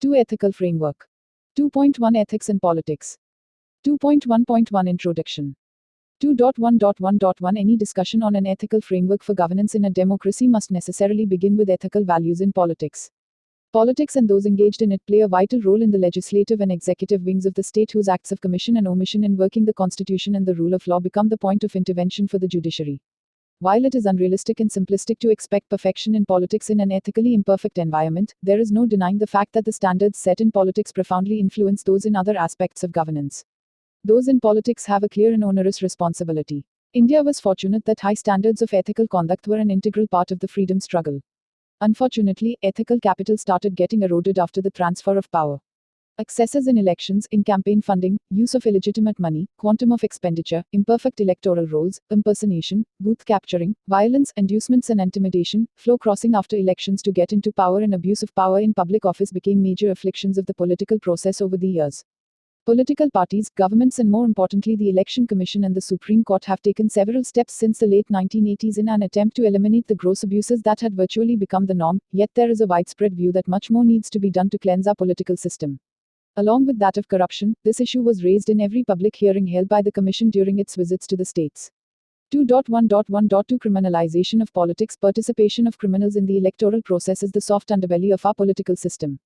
2. Ethical Framework. 2.1 Ethics in Politics. 2.1.1 Introduction. 2.1.1.1 Any discussion on an ethical framework for governance in a democracy must necessarily begin with ethical values in politics. Politics and those engaged in it play a vital role in the legislative and executive wings of the state, whose acts of commission and omission in working the constitution and the rule of law become the point of intervention for the judiciary. While it is unrealistic and simplistic to expect perfection in politics in an ethically imperfect environment, there is no denying the fact that the standards set in politics profoundly influence those in other aspects of governance. Those in politics have a clear and onerous responsibility. India was fortunate that high standards of ethical conduct were an integral part of the freedom struggle. Unfortunately, ethical capital started getting eroded after the transfer of power. Excesses in elections, in campaign funding, use of illegitimate money, quantum of expenditure, imperfect electoral rolls, impersonation, booth capturing, violence, inducements and intimidation, flow crossing after elections to get into power, and abuse of power in public office became major afflictions of the political process over the years. Political parties, governments, and more importantly the Election Commission and the Supreme Court have taken several steps since the late 1980s in an attempt to eliminate the gross abuses that had virtually become the norm, yet there is a widespread view that much more needs to be done to cleanse our political system. Along with that of corruption, this issue was raised in every public hearing held by the Commission during its visits to the states. 2.1.1.2 Criminalization of politics. Participation of criminals in the electoral process is the soft underbelly of our political system.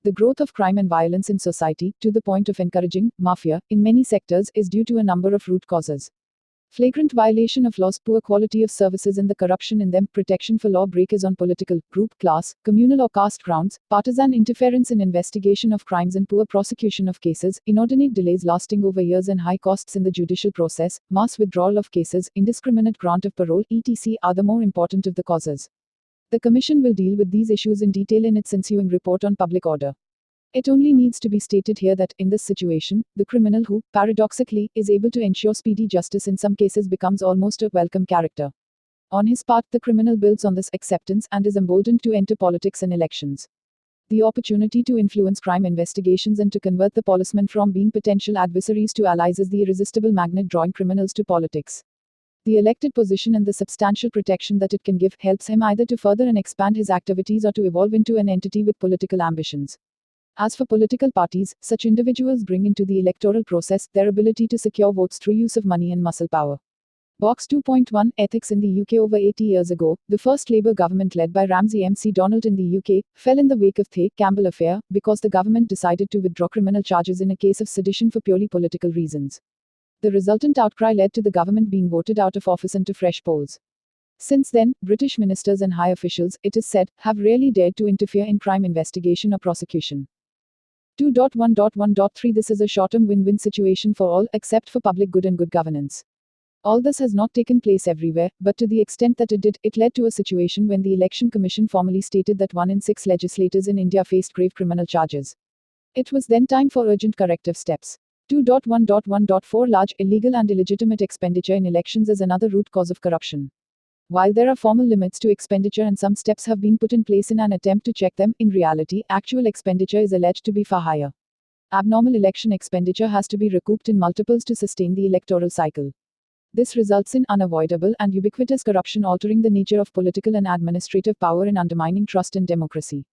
The growth of crime and violence in society, to the point of encouraging mafia in many sectors, is due to a number of root causes. Flagrant violation of laws, poor quality of services and the corruption in them, protection for law breakers on political, group, class, communal or caste grounds, partisan interference in investigation of crimes and poor prosecution of cases, inordinate delays lasting over years and high costs in the judicial process, mass withdrawal of cases, indiscriminate grant of parole, etc. are the more important of the causes. The Commission will deal with these issues in detail in its ensuing report on public order. It only needs to be stated here that, in this situation, the criminal who, paradoxically, is able to ensure speedy justice in some cases becomes almost a welcome character. On his part, the criminal builds on this acceptance and is emboldened to enter politics and elections. The opportunity to influence crime investigations and to convert the policemen from being potential adversaries to allies is the irresistible magnet drawing criminals to politics. The elected position and the substantial protection that it can give helps him either to further and expand his activities or to evolve into an entity with political ambitions. As for political parties, such individuals bring into the electoral process their ability to secure votes through use of money and muscle power. Box 2.1 Ethics in the UK. Over 80 years ago, the first Labour government led by Ramsay MacDonald in the UK fell in the wake of the Campbell affair because the government decided to withdraw criminal charges in a case of sedition for purely political reasons. The resultant outcry led to the government being voted out of office and to fresh polls. Since then, British ministers and high officials, it is said, have rarely dared to interfere in crime investigation or prosecution. 2.1.1.3 This is a short-term win-win situation for all, except for public good and good governance. All this has not taken place everywhere, but to the extent that it did, it led to a situation when the Election Commission formally stated that 1 in 6 legislators in India faced grave criminal charges. It was then time for urgent corrective steps. 2.1.1.4 Large, illegal and illegitimate expenditure in elections is another root cause of corruption. While there are formal limits to expenditure and some steps have been put in place in an attempt to check them, in reality, actual expenditure is alleged to be far higher. Abnormal election expenditure has to be recouped in multiples to sustain the electoral cycle. This results in unavoidable and ubiquitous corruption, altering the nature of political and administrative power and undermining trust in democracy.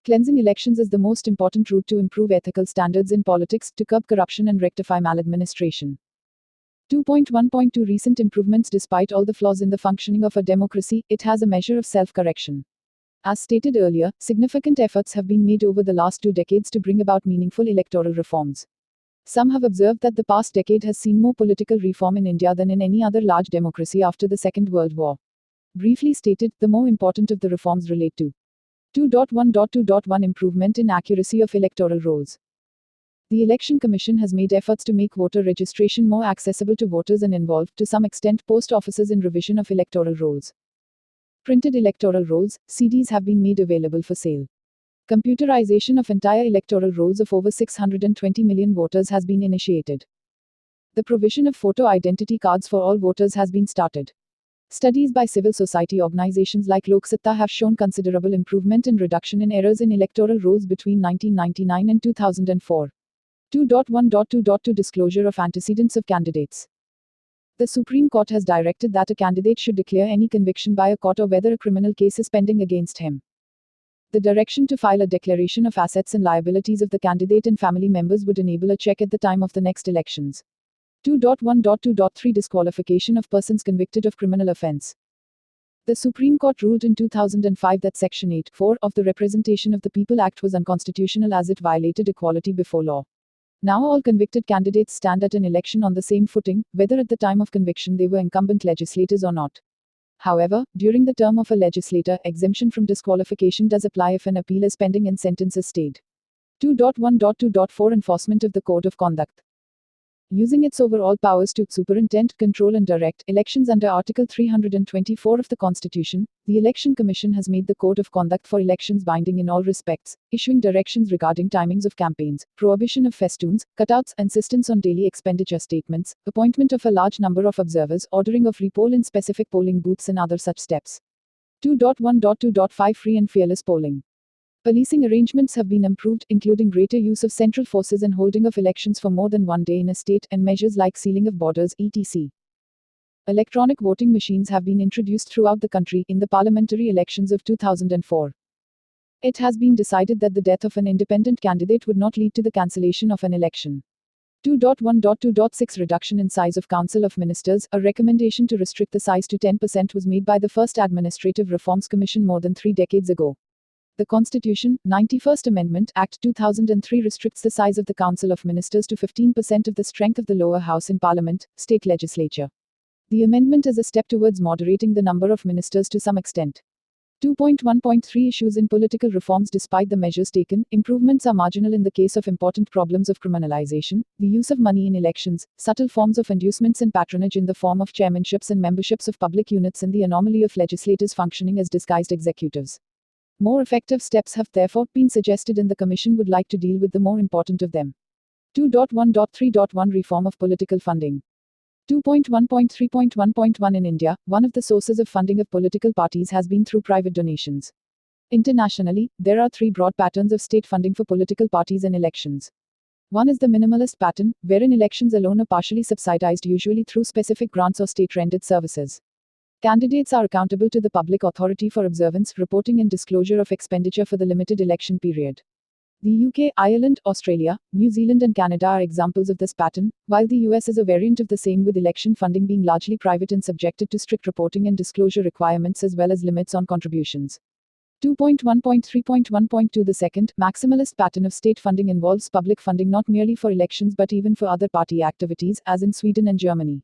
Cleansing elections is the most important route to improve ethical standards in politics, to curb corruption and rectify maladministration. 2.1.2 Recent improvements. Despite all the flaws in the functioning of a democracy, it has a measure of self-correction. As stated earlier, significant efforts have been made over the last 2 decades to bring about meaningful electoral reforms. Some have observed that the past decade has seen more political reform in India than in any other large democracy after the Second World War. Briefly stated, the more important of the reforms relate to 2.1.2.1 Improvement in accuracy of electoral rolls. The Election Commission has made efforts to make voter registration more accessible to voters and involved, to some extent, post offices in revision of electoral rolls. Printed electoral rolls, CDs, have been made available for sale. Computerization of entire electoral rolls of over 620 million voters has been initiated. The provision of photo identity cards for all voters has been started. Studies by civil society organizations like Lok Satta have shown considerable improvement and reduction in errors in electoral rolls between 1999 and 2004. 2.1.2.2 Disclosure of antecedents of candidates. The Supreme Court has directed that a candidate should declare any conviction by a court or whether a criminal case is pending against him. The direction to file a declaration of assets and liabilities of the candidate and family members would enable a check at the time of the next elections. 2.1.2.3 Disqualification of persons convicted of criminal offense. The Supreme Court ruled in 2005 that Section 8(4) of the Representation of the People Act was unconstitutional as it violated equality before law. Now all convicted candidates stand at an election on the same footing, whether at the time of conviction they were incumbent legislators or not. However, during the term of a legislator, exemption from disqualification does apply if an appeal is pending and sentence is stayed. 2.1.2.4 Enforcement of the Code of Conduct. Using its overall powers to superintend, control and direct elections under Article 324 of the Constitution, the Election Commission has made the Code of Conduct for elections binding in all respects, issuing directions regarding timings of campaigns, prohibition of festoons, cutouts, insistence on daily expenditure statements, appointment of a large number of observers, ordering of repoll in specific polling booths and other such steps. 2.1.2.5 Free and fearless polling. Policing arrangements have been improved, including greater use of central forces and holding of elections for more than one day in a state, and measures like sealing of borders, etc. Electronic voting machines have been introduced throughout the country in the parliamentary elections of 2004. It has been decided that the death of an independent candidate would not lead to the cancellation of an election. 2.1.2.6 Reduction in size of Council of Ministers. A recommendation to restrict the size to 10% was made by the first Administrative Reforms Commission more than 3 decades ago. The Constitution, 91st Amendment, Act 2003 restricts the size of the Council of Ministers to 15% of the strength of the lower house in Parliament, state legislature. The amendment is a step towards moderating the number of ministers to some extent. 2.1.3 Issues in political reforms. Despite the measures taken, improvements are marginal in the case of important problems of criminalization, the use of money in elections, subtle forms of inducements and patronage in the form of chairmanships and memberships of public units, and the anomaly of legislators functioning as disguised executives. More effective steps have therefore been suggested, and the Commission would like to deal with the more important of them. 2.1.3.1 Reform of political funding. 2.1.3.1.1 In India, one of the sources of funding of political parties has been through private donations. Internationally, there are 3 broad patterns of state funding for political parties and elections. One is the minimalist pattern, wherein elections alone are partially subsidized, usually through specific grants or state-rendered services. Candidates are accountable to the public authority for observance, reporting and disclosure of expenditure for the limited election period. The UK, Ireland, Australia, New Zealand and Canada are examples of this pattern, while the US is a variant of the same, with election funding being largely private and subjected to strict reporting and disclosure requirements as well as limits on contributions. 2.1.3.1.2 The second, maximalist pattern of state funding involves public funding not merely for elections but even for other party activities, as in Sweden and Germany.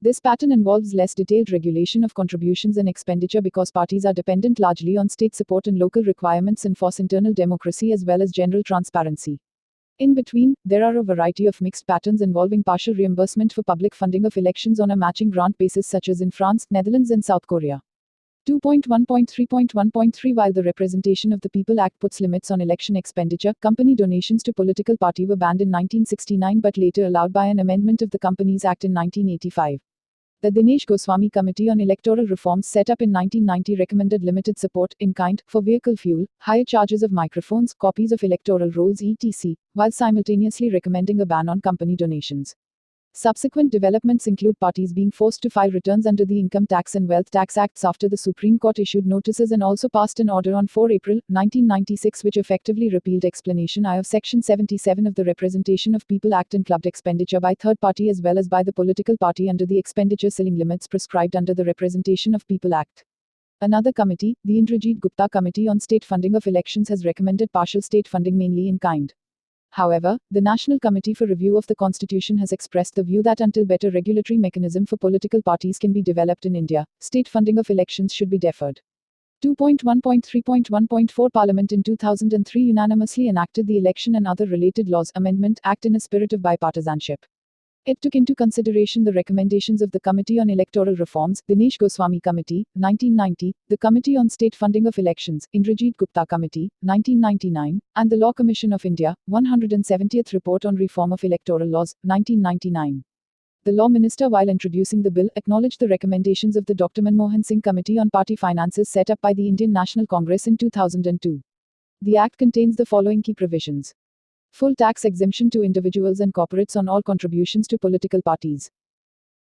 This pattern involves less detailed regulation of contributions and expenditure because parties are dependent largely on state support and local requirements enforce internal democracy as well as general transparency. In between, there are a variety of mixed patterns involving partial reimbursement for public funding of elections on a matching grant basis, such as in France, Netherlands and South Korea. 2.1.3.1.3 While the Representation of the People Act puts limits on election expenditure, company donations to political party were banned in 1969 but later allowed by an amendment of the Companies Act in 1985. The Dinesh Goswami Committee on Electoral Reforms, set up in 1990, recommended limited support, in kind, for vehicle fuel, higher charges of microphones, copies of electoral rolls etc., while simultaneously recommending a ban on company donations. Subsequent developments include parties being forced to file returns under the Income Tax and Wealth Tax Acts after the Supreme Court issued notices and also passed an order on 4 April, 1996 which effectively repealed Explanation I of Section 77 of the Representation of People Act and clubbed expenditure by third party as well as by the political party under the expenditure ceiling limits prescribed under the Representation of People Act. Another committee, the Indrajit Gupta Committee on State Funding of Elections, has recommended partial state funding mainly in kind. However, the National Committee for Review of the Constitution has expressed the view that until better regulatory mechanism for political parties can be developed in India, state funding of elections should be deferred. 2.1.3.1.4 Parliament in 2003 unanimously enacted the Election and Other Related Laws Amendment Act in a spirit of bipartisanship. It took into consideration the recommendations of the Committee on Electoral Reforms, Dinesh Goswami Committee, 1990, the Committee on State Funding of Elections, Indrajit Gupta Committee, 1999, and the Law Commission of India, 170th Report on Reform of Electoral Laws, 1999. The Law Minister, while introducing the bill, acknowledged the recommendations of the Dr. Manmohan Singh Committee on Party Finances set up by the Indian National Congress in 2002. The Act contains the following key provisions. Full tax exemption to individuals and corporates on all contributions to political parties.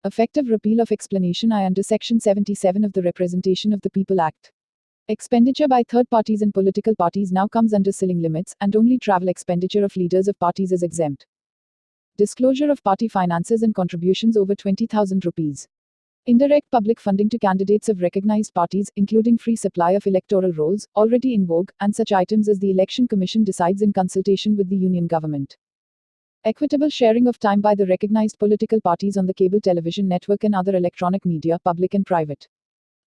Effective repeal of Explanation I under Section 77 of the Representation of the People Act. Expenditure by third parties and political parties now comes under ceiling limits, and only travel expenditure of leaders of parties is exempt. Disclosure of party finances and contributions over 20,000 rupees. Indirect public funding to candidates of recognized parties, including free supply of electoral rolls, already in vogue, and such items as the Election Commission decides in consultation with the Union government. Equitable sharing of time by the recognized political parties on the cable television network and other electronic media, public and private.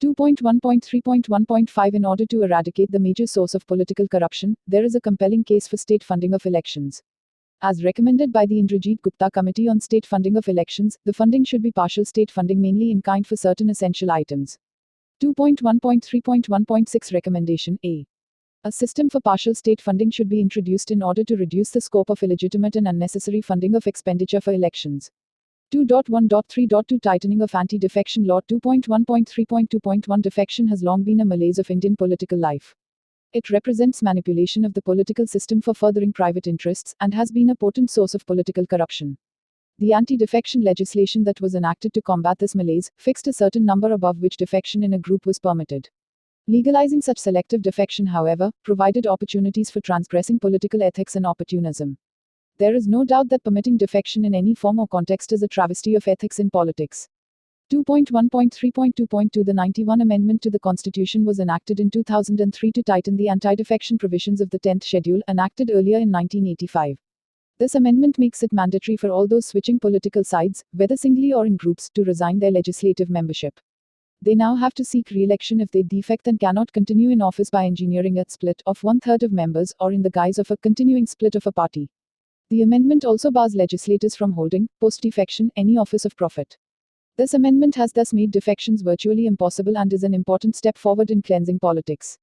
2.1.3.1.5 In order to eradicate the major source of political corruption, there is a compelling case for state funding of elections. As recommended by the Indrajit Gupta Committee on State Funding of Elections, the funding should be partial state funding mainly in kind for certain essential items. 2.1.3.1.6 Recommendation A. A system for partial state funding should be introduced in order to reduce the scope of illegitimate and unnecessary funding of expenditure for elections. 2.1.3.2 Tightening of Anti-Defection Law. 2.1.3.2.1 Defection has long been a malaise of Indian political life. It represents manipulation of the political system for furthering private interests, and has been a potent source of political corruption. The anti-defection legislation that was enacted to combat this malaise fixed a certain number above which defection in a group was permitted. Legalizing such selective defection, however, provided opportunities for transgressing political ethics and opportunism. There is no doubt that permitting defection in any form or context is a travesty of ethics in politics. 2.1.3.2.2 The 91 Amendment to the Constitution was enacted in 2003 to tighten the anti-defection provisions of the 10th Schedule, enacted earlier in 1985. This amendment makes it mandatory for all those switching political sides, whether singly or in groups, to resign their legislative membership. They now have to seek re-election if they defect and cannot continue in office by engineering a split of 1/3 of members or in the guise of a continuing split of a party. The amendment also bars legislators from holding, post-defection, any office of profit. This amendment has thus made defections virtually impossible and is an important step forward in cleansing politics.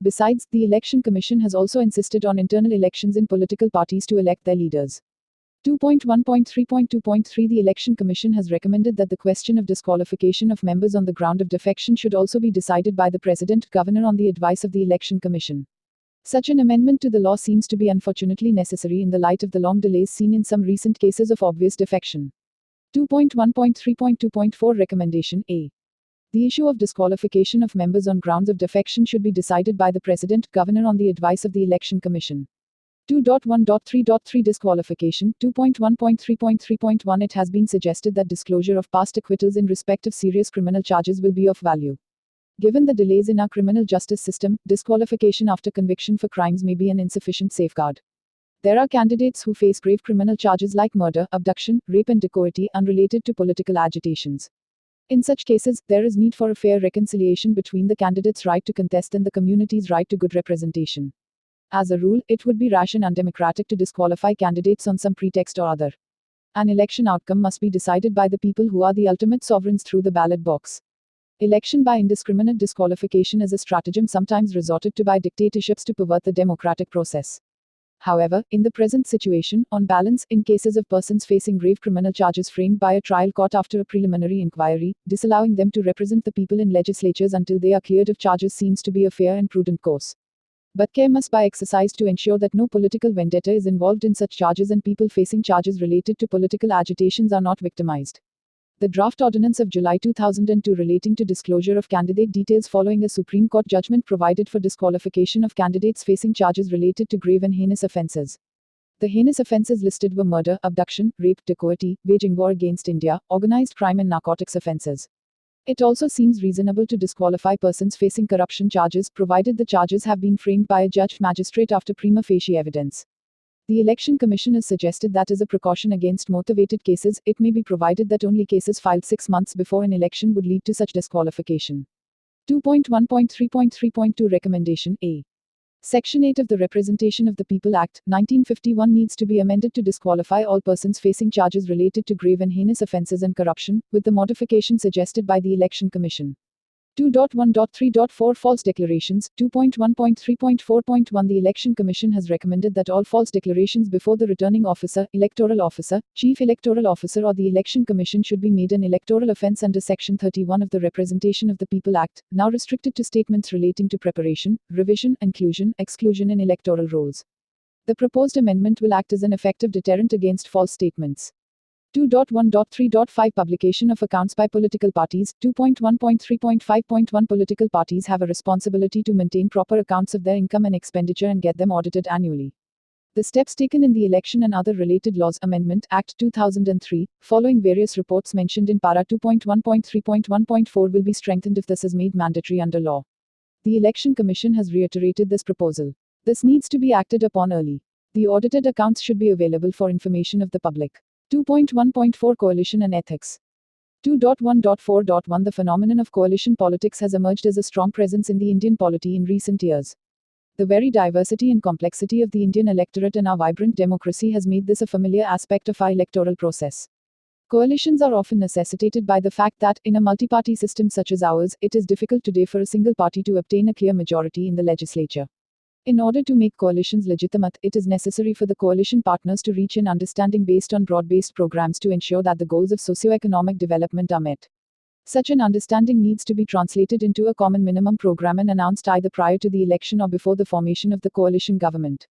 Besides, the Election Commission has also insisted on internal elections in political parties to elect their leaders. 2.1.3.2.3 The Election Commission has recommended that the question of disqualification of members on the ground of defection should also be decided by the President Governor on the advice of the Election Commission. Such an amendment to the law seems to be unfortunately necessary in the light of the long delays seen in some recent cases of obvious defection. 2.1.3.2.4 Recommendation A. The issue of disqualification of members on grounds of defection should be decided by the President Governor on the advice of the Election Commission. 2.1.3.3 Disqualification. 2.1.3.3.1 It has been suggested that disclosure of past acquittals in respect of serious criminal charges will be of value. Given the delays in our criminal justice system, disqualification after conviction for crimes may be an insufficient safeguard. There are candidates who face grave criminal charges like murder, abduction, rape and dacoity unrelated to political agitations. In such cases, there is need for a fair reconciliation between the candidate's right to contest and the community's right to good representation. As a rule, it would be rash and undemocratic to disqualify candidates on some pretext or other. An election outcome must be decided by the people who are the ultimate sovereigns through the ballot box. Election by indiscriminate disqualification is a stratagem sometimes resorted to by dictatorships to pervert the democratic process. However, in the present situation, on balance, in cases of persons facing grave criminal charges framed by a trial court after a preliminary inquiry, disallowing them to represent the people in legislatures until they are cleared of charges seems to be a fair and prudent course. But care must be exercised to ensure that no political vendetta is involved in such charges and people facing charges related to political agitations are not victimized. The draft ordinance of July 2002 relating to disclosure of candidate details following a Supreme Court judgment provided for disqualification of candidates facing charges related to grave and heinous offences. The heinous offences listed were murder, abduction, rape, dacoity, waging war against India, organized crime and narcotics offences. It also seems reasonable to disqualify persons facing corruption charges provided the charges have been framed by a judge magistrate after prima facie evidence. The Election Commission has suggested that as a precaution against motivated cases, it may be provided that only cases filed 6 months before an election would lead to such disqualification. 2.1.3.3.2 Recommendation A. Section 8 of the Representation of the People Act, 1951 needs to be amended to disqualify all persons facing charges related to grave and heinous offences and corruption, with the modification suggested by the Election Commission. 2.1.3.4 False declarations. 2.1.3.4.1 The Election Commission has recommended that all false declarations before the returning officer, electoral officer, chief electoral officer or the Election Commission should be made an electoral offence under Section 31 of the Representation of the People Act, now restricted to statements relating to preparation, revision, inclusion, exclusion in electoral rolls. The proposed amendment will act as an effective deterrent against false statements. 2.1.3.5 Publication of accounts by political parties. 2.1.3.5.1 Political parties have a responsibility to maintain proper accounts of their income and expenditure and get them audited annually. The steps taken in the Election and Other Related Laws Amendment Act 2003, following various reports mentioned in Para 2.1.3.1.4 will be strengthened if this is made mandatory under law. The Election Commission has reiterated this proposal. This needs to be acted upon early. The audited accounts should be available for information of the public. 2.1.4 Coalition and Ethics. 2.1.4.1 The phenomenon of coalition politics has emerged as a strong presence in the Indian polity in recent years. The very diversity and complexity of the Indian electorate and our vibrant democracy has made this a familiar aspect of our electoral process. Coalitions are often necessitated by the fact that, in a multi-party system such as ours, it is difficult today for a single party to obtain a clear majority in the legislature. In order to make coalitions legitimate, it is necessary for the coalition partners to reach an understanding based on broad-based programs to ensure that the goals of socio-economic development are met. Such an understanding needs to be translated into a common minimum program and announced either prior to the election or before the formation of the coalition government.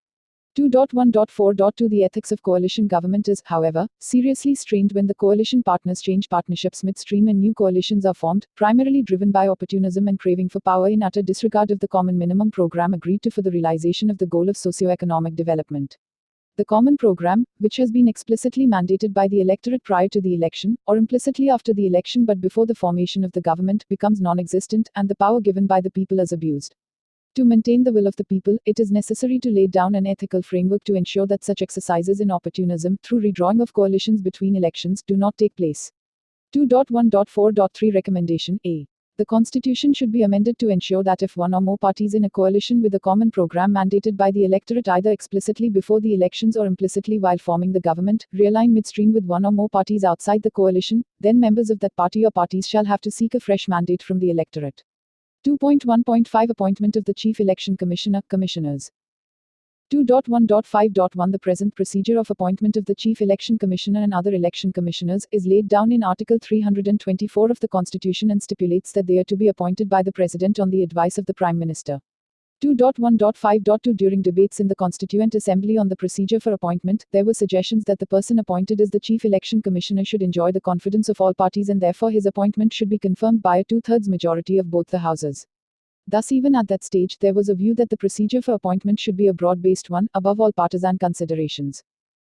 2.1.4.2 The ethics of coalition government is, however, seriously strained when the coalition partners change partnerships midstream and new coalitions are formed, primarily driven by opportunism and craving for power in utter disregard of the common minimum program agreed to for the realization of the goal of socio-economic development. The common program, which has been explicitly mandated by the electorate prior to the election, or implicitly after the election but before the formation of the government, becomes non-existent, and the power given by the people is abused. To maintain the will of the people, it is necessary to lay down an ethical framework to ensure that such exercises in opportunism, through redrawing of coalitions between elections, do not take place. 2.1.4.3 Recommendation A. The Constitution should be amended to ensure that if one or more parties in a coalition with a common program mandated by the electorate either explicitly before the elections or implicitly while forming the government, realign midstream with one or more parties outside the coalition, then members of that party or parties shall have to seek a fresh mandate from the electorate. 2.1.5 Appointment of the Chief Election Commissioner, Commissioners. 2.1.5.1 The present procedure of appointment of the Chief Election Commissioner and other election commissioners is laid down in Article 324 of the Constitution and stipulates that they are to be appointed by the President on the advice of the Prime Minister. 2.1.5.2 During debates in the Constituent Assembly on the procedure for appointment, there were suggestions that the person appointed as the Chief Election Commissioner should enjoy the confidence of all parties and therefore his appointment should be confirmed by a two-thirds majority of both the houses. Thus, even at that stage, there was a view that the procedure for appointment should be a broad-based one, above all partisan considerations.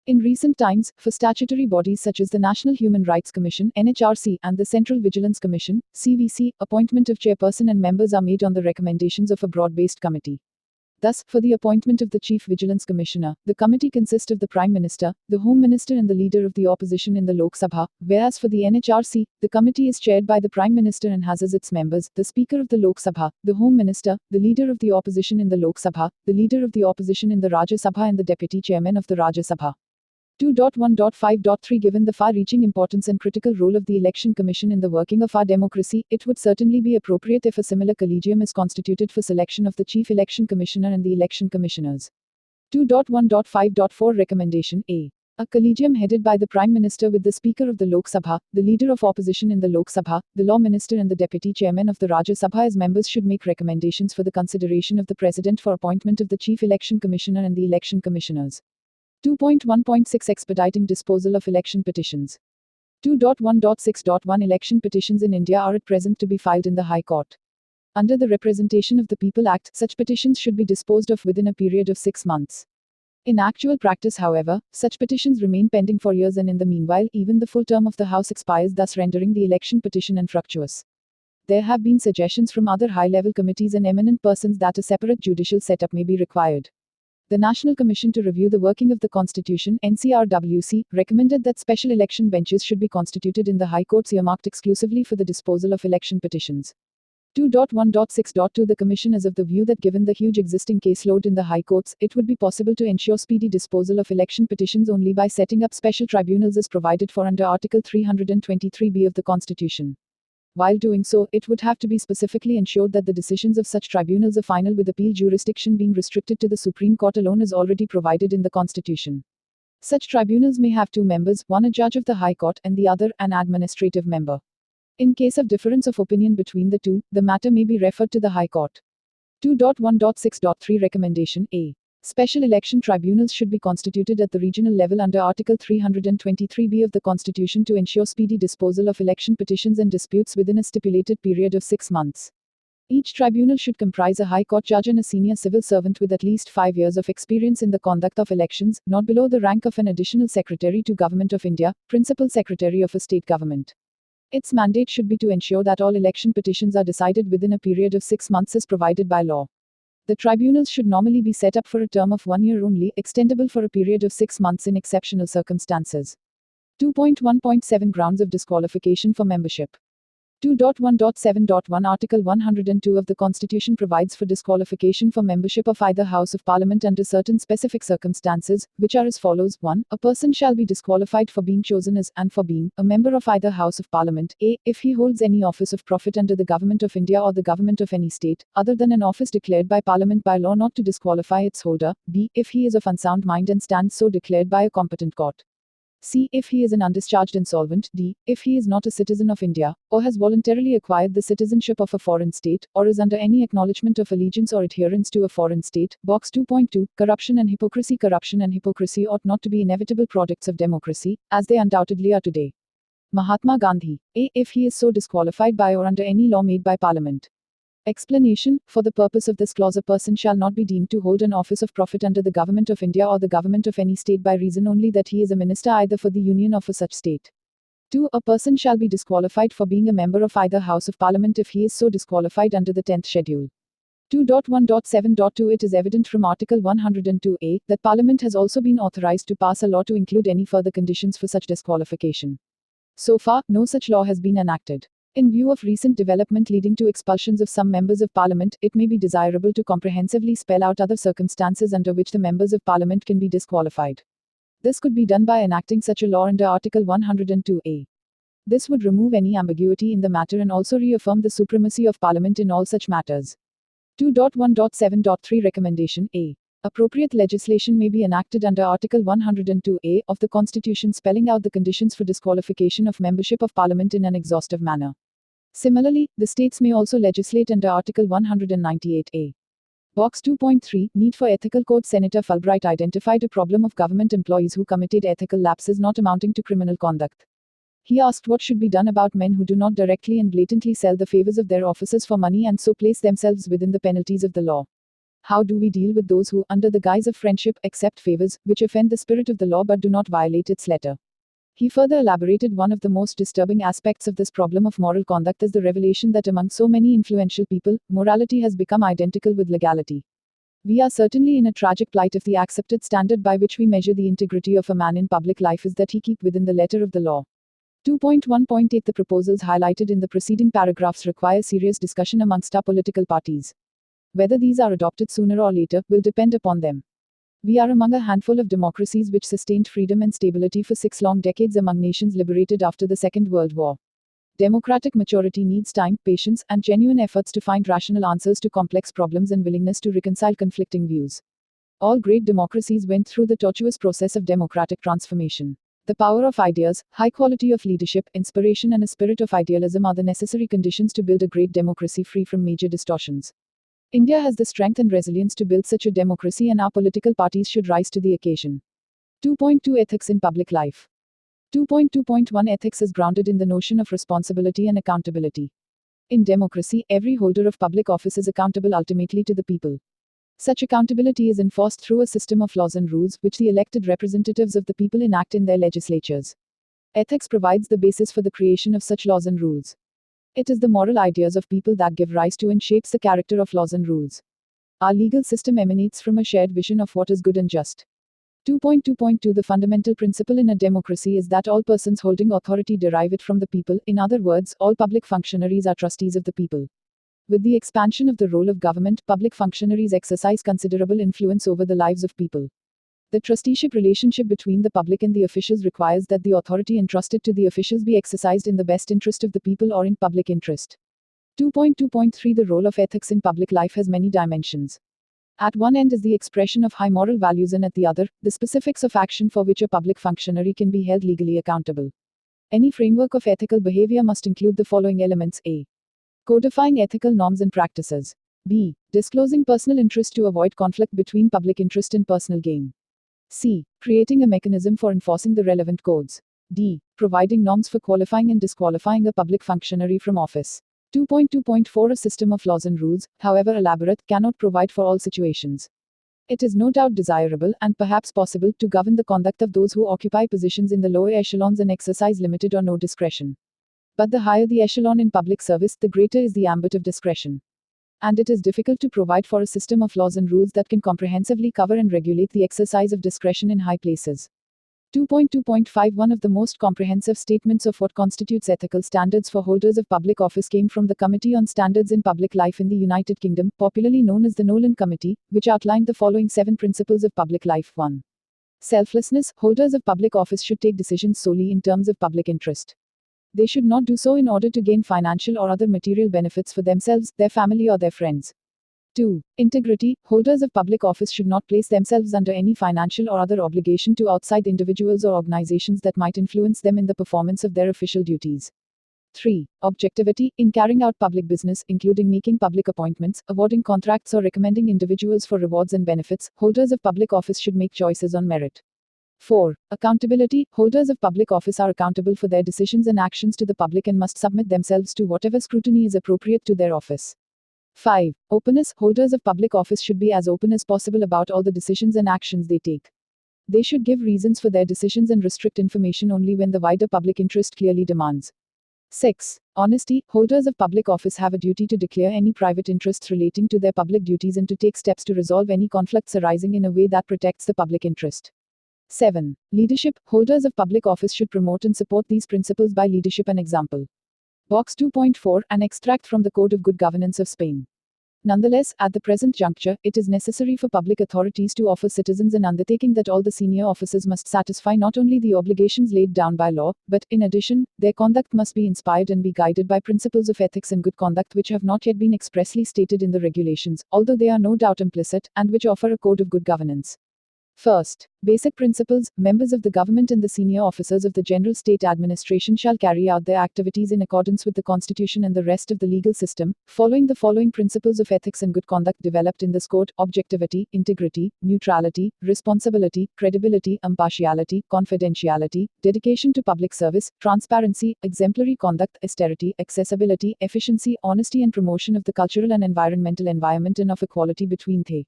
In recent times, for statutory bodies such as the National Human Rights Commission (NHRC) and the Central Vigilance Commission (CVC), appointment of chairperson and members are made on the recommendations of a broad-based committee. Thus, for the appointment of the Chief Vigilance Commissioner, the committee consists of the Prime Minister, the Home Minister and the Leader of the Opposition in the Lok Sabha, whereas for the NHRC, the committee is chaired by the Prime Minister and has as its members, the Speaker of the Lok Sabha, the Home Minister, the Leader of the Opposition in the Lok Sabha, the Leader of the Opposition in the Rajya Sabha and the Deputy Chairman of the Rajya Sabha. 2.1.5.3 Given the far-reaching importance and critical role of the Election Commission in the working of our democracy, it would certainly be appropriate if a similar collegium is constituted for selection of the Chief Election Commissioner and the election commissioners. 2.1.5.4 Recommendation A. A collegium headed by the Prime Minister with the Speaker of the Lok Sabha, the Leader of Opposition in the Lok Sabha, the Law Minister and the Deputy Chairman of the Rajya Sabha as members should make recommendations for the consideration of the President for appointment of the Chief Election Commissioner and the election commissioners. 2.1.6 Expediting disposal of election petitions. 2.1.6.1 Election petitions in India are at present to be filed in the High Court. Under the Representation of the People Act, such petitions should be disposed of within a period of 6 months. In actual practice, however, such petitions remain pending for years and in the meanwhile, even the full term of the House expires, thus rendering the election petition infructuous. There have been suggestions from other high-level committees and eminent persons that a separate judicial setup may be required. The National Commission to Review the Working of the Constitution (NCRWC) recommended that special election benches should be constituted in the High Courts earmarked exclusively for the disposal of election petitions. 2.1.6.2 The Commission is of the view that given the huge existing caseload in the High Courts, it would be possible to ensure speedy disposal of election petitions only by setting up special tribunals as provided for under Article 323b of the Constitution. While doing so, it would have to be specifically ensured that the decisions of such tribunals are final, with appeal jurisdiction being restricted to the Supreme Court alone as already provided in the Constitution. Such tribunals may have two members, one a judge of the High Court and the other an administrative member. In case of difference of opinion between the two, the matter may be referred to the High Court. 2.1.6.3 Recommendation A. Special election tribunals should be constituted at the regional level under Article 323b of the Constitution to ensure speedy disposal of election petitions and disputes within a stipulated period of 6 months. Each tribunal should comprise a High Court judge and a senior civil servant with at least 5 years of experience in the conduct of elections, not below the rank of an Additional Secretary to Government of India, Principal Secretary of a state government. Its mandate should be to ensure that all election petitions are decided within a period of 6 months as provided by law. The tribunals should normally be set up for a term of 1 year only, extendable for a period of 6 months in exceptional circumstances. 2.1.7 Grounds of disqualification for membership. 2.1.7.1 Article 102 of the Constitution provides for disqualification for membership of either House of Parliament under certain specific circumstances, which are as follows. 1. A person shall be disqualified for being chosen as, and for being, a member of either House of Parliament, a. if he holds any office of profit under the Government of India or the Government of any state, other than an office declared by Parliament by law not to disqualify its holder, b. if he is of unsound mind and stands so declared by a competent court. C. If he is an undischarged insolvent. D. If he is not a citizen of India, or has voluntarily acquired the citizenship of a foreign state, or is under any acknowledgement of allegiance or adherence to a foreign state. Box 2.2 Corruption and hypocrisy. Corruption and hypocrisy ought not to be inevitable products of democracy, as they undoubtedly are today. Mahatma Gandhi. A. If he is so disqualified by or under any law made by Parliament. Explanation. For the purpose of this clause, a person shall not be deemed to hold an office of profit under the Government of India or the Government of any state by reason only that he is a minister either for the Union or for such state. 2. A person shall be disqualified for being a member of either House of Parliament if he is so disqualified under the 10th schedule. 2.1.7.2 It is evident from Article 102a that Parliament has also been authorized to pass a law to include any further conditions for such disqualification. So far, no such law has been enacted. In view of recent development leading to expulsions of some members of Parliament, it may be desirable to comprehensively spell out other circumstances under which the members of Parliament can be disqualified. This could be done by enacting such a law under Article 102a. This would remove any ambiguity in the matter and also reaffirm the supremacy of Parliament in all such matters. 2.1.7.3 Recommendation A. Appropriate legislation may be enacted under Article 102a of the Constitution spelling out the conditions for disqualification of membership of Parliament in an exhaustive manner. Similarly, the states may also legislate under Article 198a. Box 2.3 Need for Ethical Code. Senator Fulbright identified a problem of government employees who committed ethical lapses not amounting to criminal conduct. He asked what should be done about men who do not directly and blatantly sell the favors of their officers for money and so place themselves within the penalties of the law. How do we deal with those who, under the guise of friendship, accept favors, which offend the spirit of the law but do not violate its letter? He further elaborated one of the most disturbing aspects of this problem of moral conduct is the revelation that among so many influential people, morality has become identical with legality. We are certainly in a tragic plight if the accepted standard by which we measure the integrity of a man in public life is that he keep within the letter of the law. 2.1.8 The proposals highlighted in the preceding paragraphs require serious discussion amongst our political parties. Whether these are adopted sooner or later will depend upon them. We are among a handful of democracies which sustained freedom and stability for 6 long decades among nations liberated after the Second World War. Democratic maturity needs time, patience, and genuine efforts to find rational answers to complex problems and willingness to reconcile conflicting views. All great democracies went through the tortuous process of democratic transformation. The power of ideas, high quality of leadership, inspiration, and a spirit of idealism are the necessary conditions to build a great democracy free from major distortions. India has the strength and resilience to build such a democracy, and our political parties should rise to the occasion. 2.2 Ethics in Public Life. 2.2.1 Ethics is grounded in the notion of responsibility and accountability. In democracy, every holder of public office is accountable ultimately to the people. Such accountability is enforced through a system of laws and rules, which the elected representatives of the people enact in their legislatures. Ethics provides the basis for the creation of such laws and rules. It is the moral ideas of people that give rise to and shapes the character of laws and rules. Our legal system emanates from a shared vision of what is good and just. 2.2.2 The fundamental principle in a democracy is that all persons holding authority derive it from the people. In other words, all public functionaries are trustees of the people. With the expansion of the role of government, public functionaries exercise considerable influence over the lives of people. The trusteeship relationship between the public and the officials requires that the authority entrusted to the officials be exercised in the best interest of the people or in public interest. 2.2.3 The role of ethics in public life has many dimensions. At one end is the expression of high moral values, and at the other, the specifics of action for which a public functionary can be held legally accountable. Any framework of ethical behavior must include the following elements: A. Codifying ethical norms and practices. B. Disclosing personal interest to avoid conflict between public interest and personal gain. C. Creating a mechanism for enforcing the relevant codes. D. Providing norms for qualifying and disqualifying a public functionary from office. 2.2.4 A system of laws and rules, however elaborate, cannot provide for all situations. It is no doubt desirable, and perhaps possible, to govern the conduct of those who occupy positions in the lower echelons and exercise limited or no discretion. But the higher the echelon in public service, the greater is the ambit of discretion. And it is difficult to provide for a system of laws and rules that can comprehensively cover and regulate the exercise of discretion in high places. 2.2.5 One of the most comprehensive statements of what constitutes ethical standards for holders of public office came from the Committee on Standards in Public Life in the United Kingdom, popularly known as the Nolan Committee, which outlined the following 7 principles of public life. 1. Selflessness. Holders of public office should take decisions solely in terms of public interest. They should not do so in order to gain financial or other material benefits for themselves, their family, or their friends. 2. Integrity. Holders of public office should not place themselves under any financial or other obligation to outside individuals or organizations that might influence them in the performance of their official duties. 3. Objectivity. In carrying out public business, including making public appointments, awarding contracts, or recommending individuals for rewards and benefits, holders of public office should make choices on merit. 4. Accountability. Holders of public office are accountable for their decisions and actions to the public and must submit themselves to whatever scrutiny is appropriate to their office. 5. Openness. Holders of public office should be as open as possible about all the decisions and actions they take. They should give reasons for their decisions and restrict information only when the wider public interest clearly demands. 6. Honesty. Holders of public office have a duty to declare any private interests relating to their public duties and to take steps to resolve any conflicts arising in a way that protects the public interest. 7. Leadership. Holders of public office should promote and support these principles by leadership and example. Box 2.4 An extract from the Code of Good Governance of Spain. Nonetheless, at the present juncture, it is necessary for public authorities to offer citizens an undertaking that all the senior officers must satisfy not only the obligations laid down by law, but, in addition, their conduct must be inspired and be guided by principles of ethics and good conduct which have not yet been expressly stated in the regulations, although they are no doubt implicit, and which offer a code of good governance. First, basic principles. Members of the government and the senior officers of the general state administration shall carry out their activities in accordance with the Constitution and the rest of the legal system, following the following principles of ethics and good conduct developed in this code: objectivity, integrity, neutrality, responsibility, credibility, impartiality, confidentiality, dedication to public service, transparency, exemplary conduct, austerity, accessibility, efficiency, honesty, and promotion of the cultural and environmental environment and of equality between the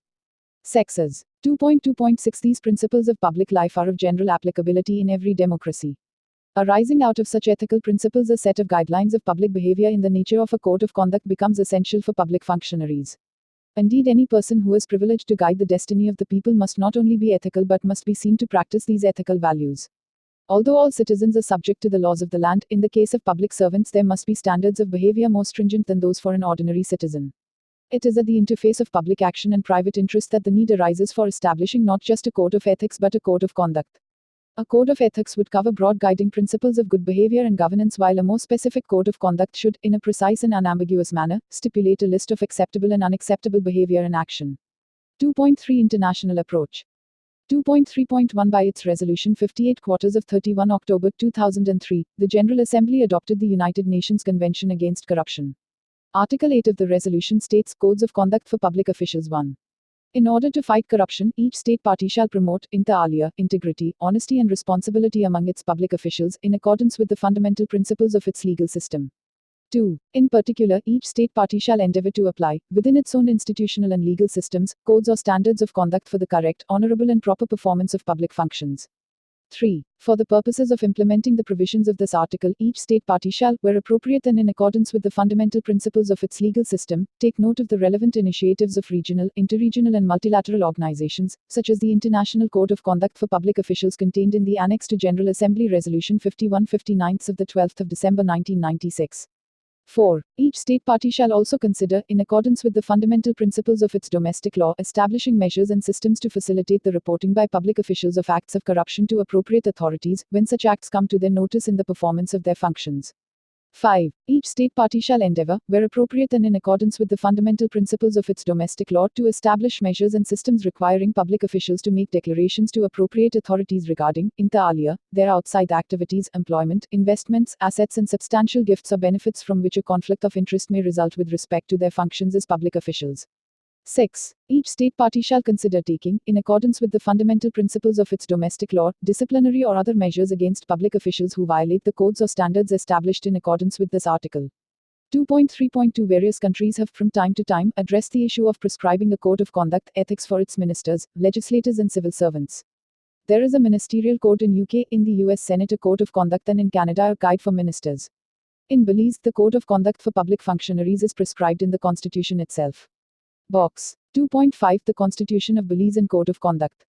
sexes. 2.2.6 These principles of public life are of general applicability in every democracy. Arising out of such ethical principles, a set of guidelines of public behavior in the nature of a code of conduct becomes essential for public functionaries. Indeed, any person who is privileged to guide the destiny of the people must not only be ethical but must be seen to practice these ethical values. Although all citizens are subject to the laws of the land, in the case of public servants there must be standards of behavior more stringent than those for an ordinary citizen. It is at the interface of public action and private interest that the need arises for establishing not just a code of ethics but a code of conduct. A code of ethics would cover broad guiding principles of good behavior and governance, while a more specific code of conduct should, in a precise and unambiguous manner, stipulate a list of acceptable and unacceptable behavior and action. 2.3 International Approach. 2.3.1 By its Resolution 58 Quarters of 31 October 2003, the General Assembly adopted the United Nations Convention Against Corruption. Article 8 of the resolution states codes of conduct for public officials. 1. In order to fight corruption, each state party shall promote, inter alia, integrity, honesty and responsibility among its public officials, in accordance with the fundamental principles of its legal system. 2. In particular, each state party shall endeavor to apply, within its own institutional and legal systems, codes or standards of conduct for the correct, honorable and proper performance of public functions. 3. For the purposes of implementing the provisions of this article, each state party shall, where appropriate and in accordance with the fundamental principles of its legal system, take note of the relevant initiatives of regional, interregional and multilateral organizations, such as the International Code of Conduct for Public Officials contained in the Annex to General Assembly Resolution 51/59 of the 12th of December 1996. 4. Each state party shall also consider, in accordance with the fundamental principles of its domestic law, establishing measures and systems to facilitate the reporting by public officials of acts of corruption to appropriate authorities, when such acts come to their notice in the performance of their functions. 5. Each state party shall endeavor, where appropriate and in accordance with the fundamental principles of its domestic law, to establish measures and systems requiring public officials to make declarations to appropriate authorities regarding, inter alia, their outside activities, employment, investments, assets, and substantial gifts or benefits from which a conflict of interest may result with respect to their functions as public officials. 6. Each state party shall consider taking, in accordance with the fundamental principles of its domestic law, disciplinary or other measures against public officials who violate the codes or standards established in accordance with this article. 2.3.2 Various countries have from time to time addressed the issue of prescribing a code of conduct, ethics for its ministers, legislators and civil servants. There is a Ministerial Code in UK, in the US Senate a Code of Conduct, and in Canada a Guide for Ministers. In Belize, the Code of Conduct for public functionaries is prescribed in the Constitution itself. Box 2.5 The Constitution of Belize and Code of Conduct.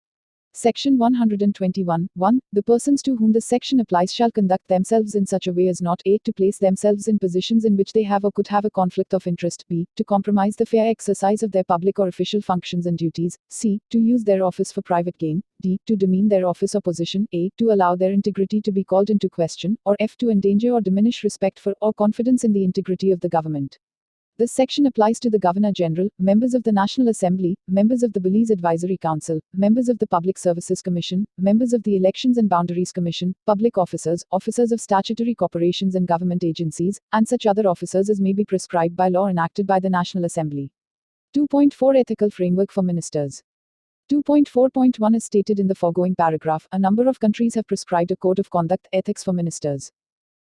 Section 121, 1. The persons to whom this section applies shall conduct themselves in such a way as not a. to place themselves in positions in which they have or could have a conflict of interest, b. to compromise the fair exercise of their public or official functions and duties, c. to use their office for private gain, d. to demean their office or position, a. to allow their integrity to be called into question, or f. to endanger or diminish respect for or confidence in the integrity of the government. This section applies to the Governor-General, members of the National Assembly, members of the Belize Advisory Council, members of the Public Services Commission, members of the Elections and Boundaries Commission, public officers, officers of statutory corporations and government agencies, and such other officers as may be prescribed by law enacted by the National Assembly. 2.4 Ethical Framework for Ministers. 2.4.1 As stated in the foregoing paragraph, a number of countries have prescribed a code of conduct, ethics for ministers.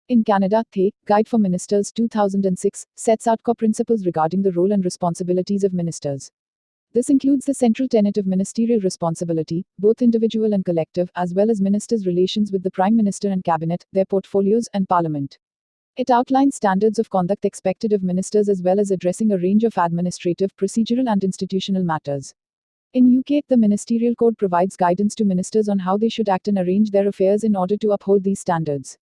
In Canada, the Guide for Ministers 2006 sets out core principles regarding the role and responsibilities of ministers. This includes the central tenet of ministerial responsibility, both individual and collective, as well as ministers' relations with the Prime Minister and Cabinet, their portfolios, and Parliament. It outlines standards of conduct expected of ministers as well as addressing a range of administrative, procedural, and institutional matters. In UK, the Ministerial Code provides guidance to ministers on how they should act and arrange their affairs in order to uphold these standards.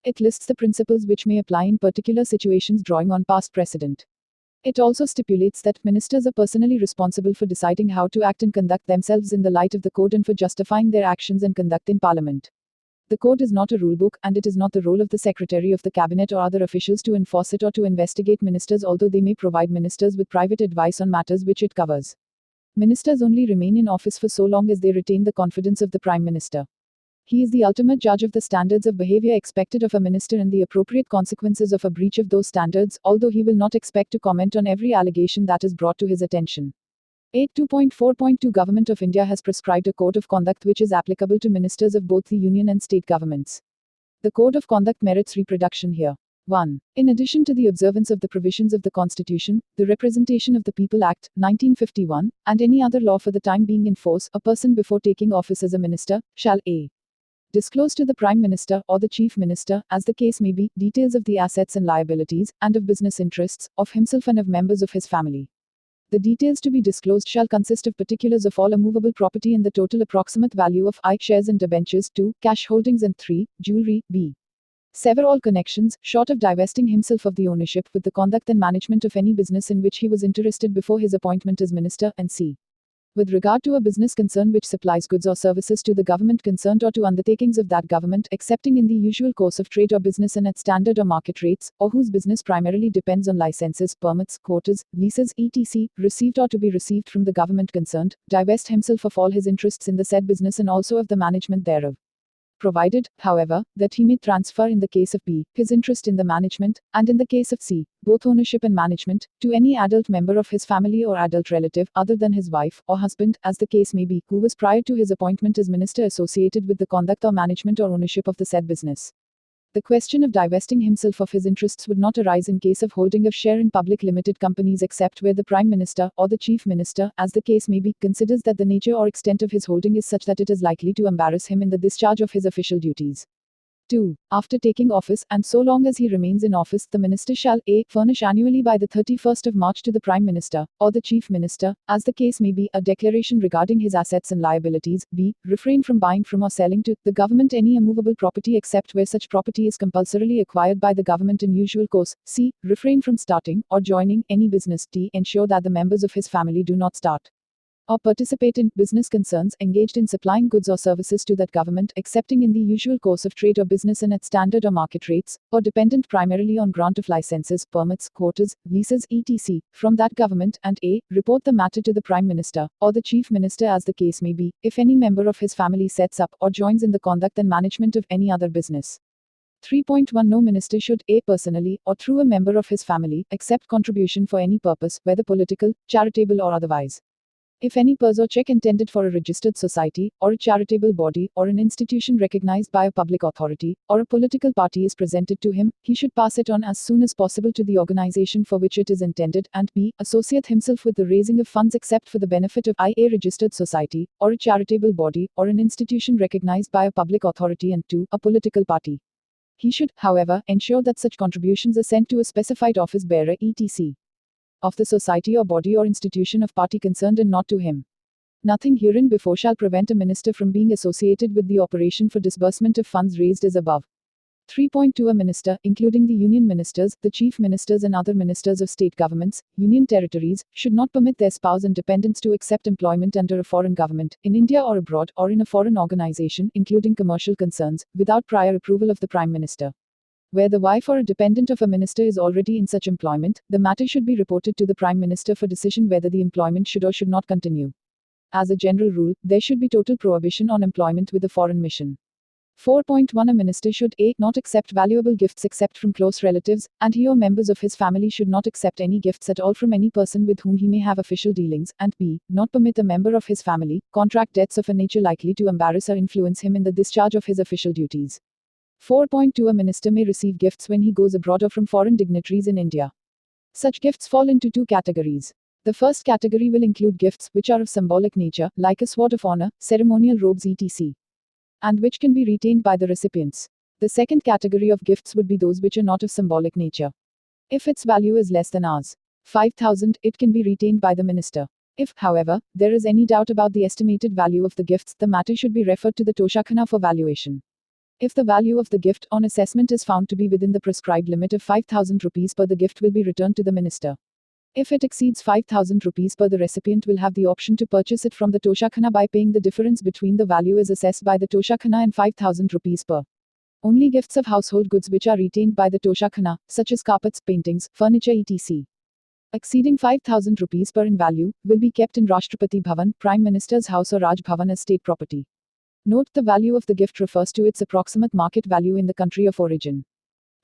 It lists the principles which may apply in particular situations drawing on past precedent. It also stipulates that ministers are personally responsible for deciding how to act and conduct themselves in the light of the code and for justifying their actions and conduct in Parliament. The code is not a rulebook, and it is not the role of the Secretary of the Cabinet or other officials to enforce it or to investigate ministers, although they may provide ministers with private advice on matters which it covers. Ministers only remain in office for so long as they retain the confidence of the Prime Minister. He is the ultimate judge of the standards of behavior expected of a minister and the appropriate consequences of a breach of those standards, although he will not expect to comment on every allegation that is brought to his attention. 8.2.4.2 Government of India has prescribed a code of conduct which is applicable to ministers of both the union and state governments. The code of conduct merits reproduction here. 1. In addition to the observance of the provisions of the Constitution, the Representation of the People Act, 1951, and any other law for the time being in force, a person before taking office as a minister, shall a. disclose to the Prime Minister, or the Chief Minister, as the case may be, details of the assets and liabilities, and of business interests, of himself and of members of his family. The details to be disclosed shall consist of particulars of all immovable property and the total approximate value of I. shares and debentures, 2. cash holdings, and 3. jewelry, b. sever all connections, short of divesting himself of the ownership, with the conduct and management of any business in which he was interested before his appointment as minister, and c. with regard to a business concern which supplies goods or services to the government concerned or to undertakings of that government, excepting in the usual course of trade or business and at standard or market rates, or whose business primarily depends on licenses, permits, quotas, leases, etc., received or to be received from the government concerned, divest himself of all his interests in the said business and also of the management thereof. Provided, however, that he may transfer in the case of b. his interest in the management, and in the case of c. both ownership and management, to any adult member of his family or adult relative, other than his wife, or husband, as the case may be, who was prior to his appointment as minister associated with the conduct or management or ownership of the said business. The question of divesting himself of his interests would not arise in case of holding of share in public limited companies except where the Prime Minister, or the Chief Minister, as the case may be, considers that the nature or extent of his holding is such that it is likely to embarrass him in the discharge of his official duties. 2. After taking office, and so long as he remains in office, the minister shall a. furnish annually by the 31st of March to the Prime Minister, or the Chief Minister, as the case may be, a declaration regarding his assets and liabilities, b. refrain from buying from or selling to the government any immovable property except where such property is compulsorily acquired by the government in usual course, c. refrain from starting, or joining, any business, d. ensure that the members of his family do not start or participate in business concerns engaged in supplying goods or services to that government, excepting in the usual course of trade or business and at standard or market rates, or dependent primarily on grant of licenses, permits, quotas, leases, etc., from that government, and a. report the matter to the Prime Minister, or the Chief Minister as the case may be, if any member of his family sets up or joins in the conduct and management of any other business. 3.1 No minister should a. personally, or through a member of his family, accept contribution for any purpose, whether political, charitable or otherwise. If any purse or check intended for a registered society, or a charitable body, or an institution recognized by a public authority, or a political party is presented to him, he should pass it on as soon as possible to the organization for which it is intended, and b. associate himself with the raising of funds except for the benefit of a registered society, or a charitable body, or an institution recognized by a public authority, and 2. a political party. He should, however, ensure that such contributions are sent to a specified office bearer etc. of the society or body or institution of party concerned and not to him. Nothing herein before shall prevent a minister from being associated with the operation for disbursement of funds raised as above. 3.2 A minister, including the union ministers, the chief ministers and other ministers of state governments, union territories, should not permit their spouse and dependents to accept employment under a foreign government, in India or abroad, or in a foreign organization, including commercial concerns, without prior approval of the Prime Minister. Where the wife or a dependent of a minister is already in such employment, the matter should be reported to the Prime Minister for decision whether the employment should or should not continue. As a general rule, there should be total prohibition on employment with a foreign mission. 4.1 A minister should a. not accept valuable gifts except from close relatives, and he or members of his family should not accept any gifts at all from any person with whom he may have official dealings, and b. not permit a member of his family contract debts of a nature likely to embarrass or influence him in the discharge of his official duties. 4.2 A minister may receive gifts when he goes abroad or from foreign dignitaries in India. Such gifts fall into two categories. The first category will include gifts which are of symbolic nature, like a sword of honor, ceremonial robes etc., and which can be retained by the recipients. The second category of gifts would be those which are not of symbolic nature. If its value is less than Rs. 5,000, it can be retained by the minister. If, however, there is any doubt about the estimated value of the gifts, the matter should be referred to the Toshakhana for valuation. If the value of the gift on assessment is found to be within the prescribed limit of 5,000 rupees per, the gift will be returned to the minister. If it exceeds 5,000 rupees per, the recipient will have the option to purchase it from the Toshakhana by paying the difference between the value as assessed by the Toshakhana and 5,000 rupees per. Only gifts of household goods which are retained by the Toshakhana, such as carpets, paintings, furniture etc., exceeding 5,000 rupees per in value, will be kept in Rashtrapati Bhavan, Prime Minister's house or Raj Bhavan as state property. Note: the value of the gift refers to its approximate market value in the country of origin.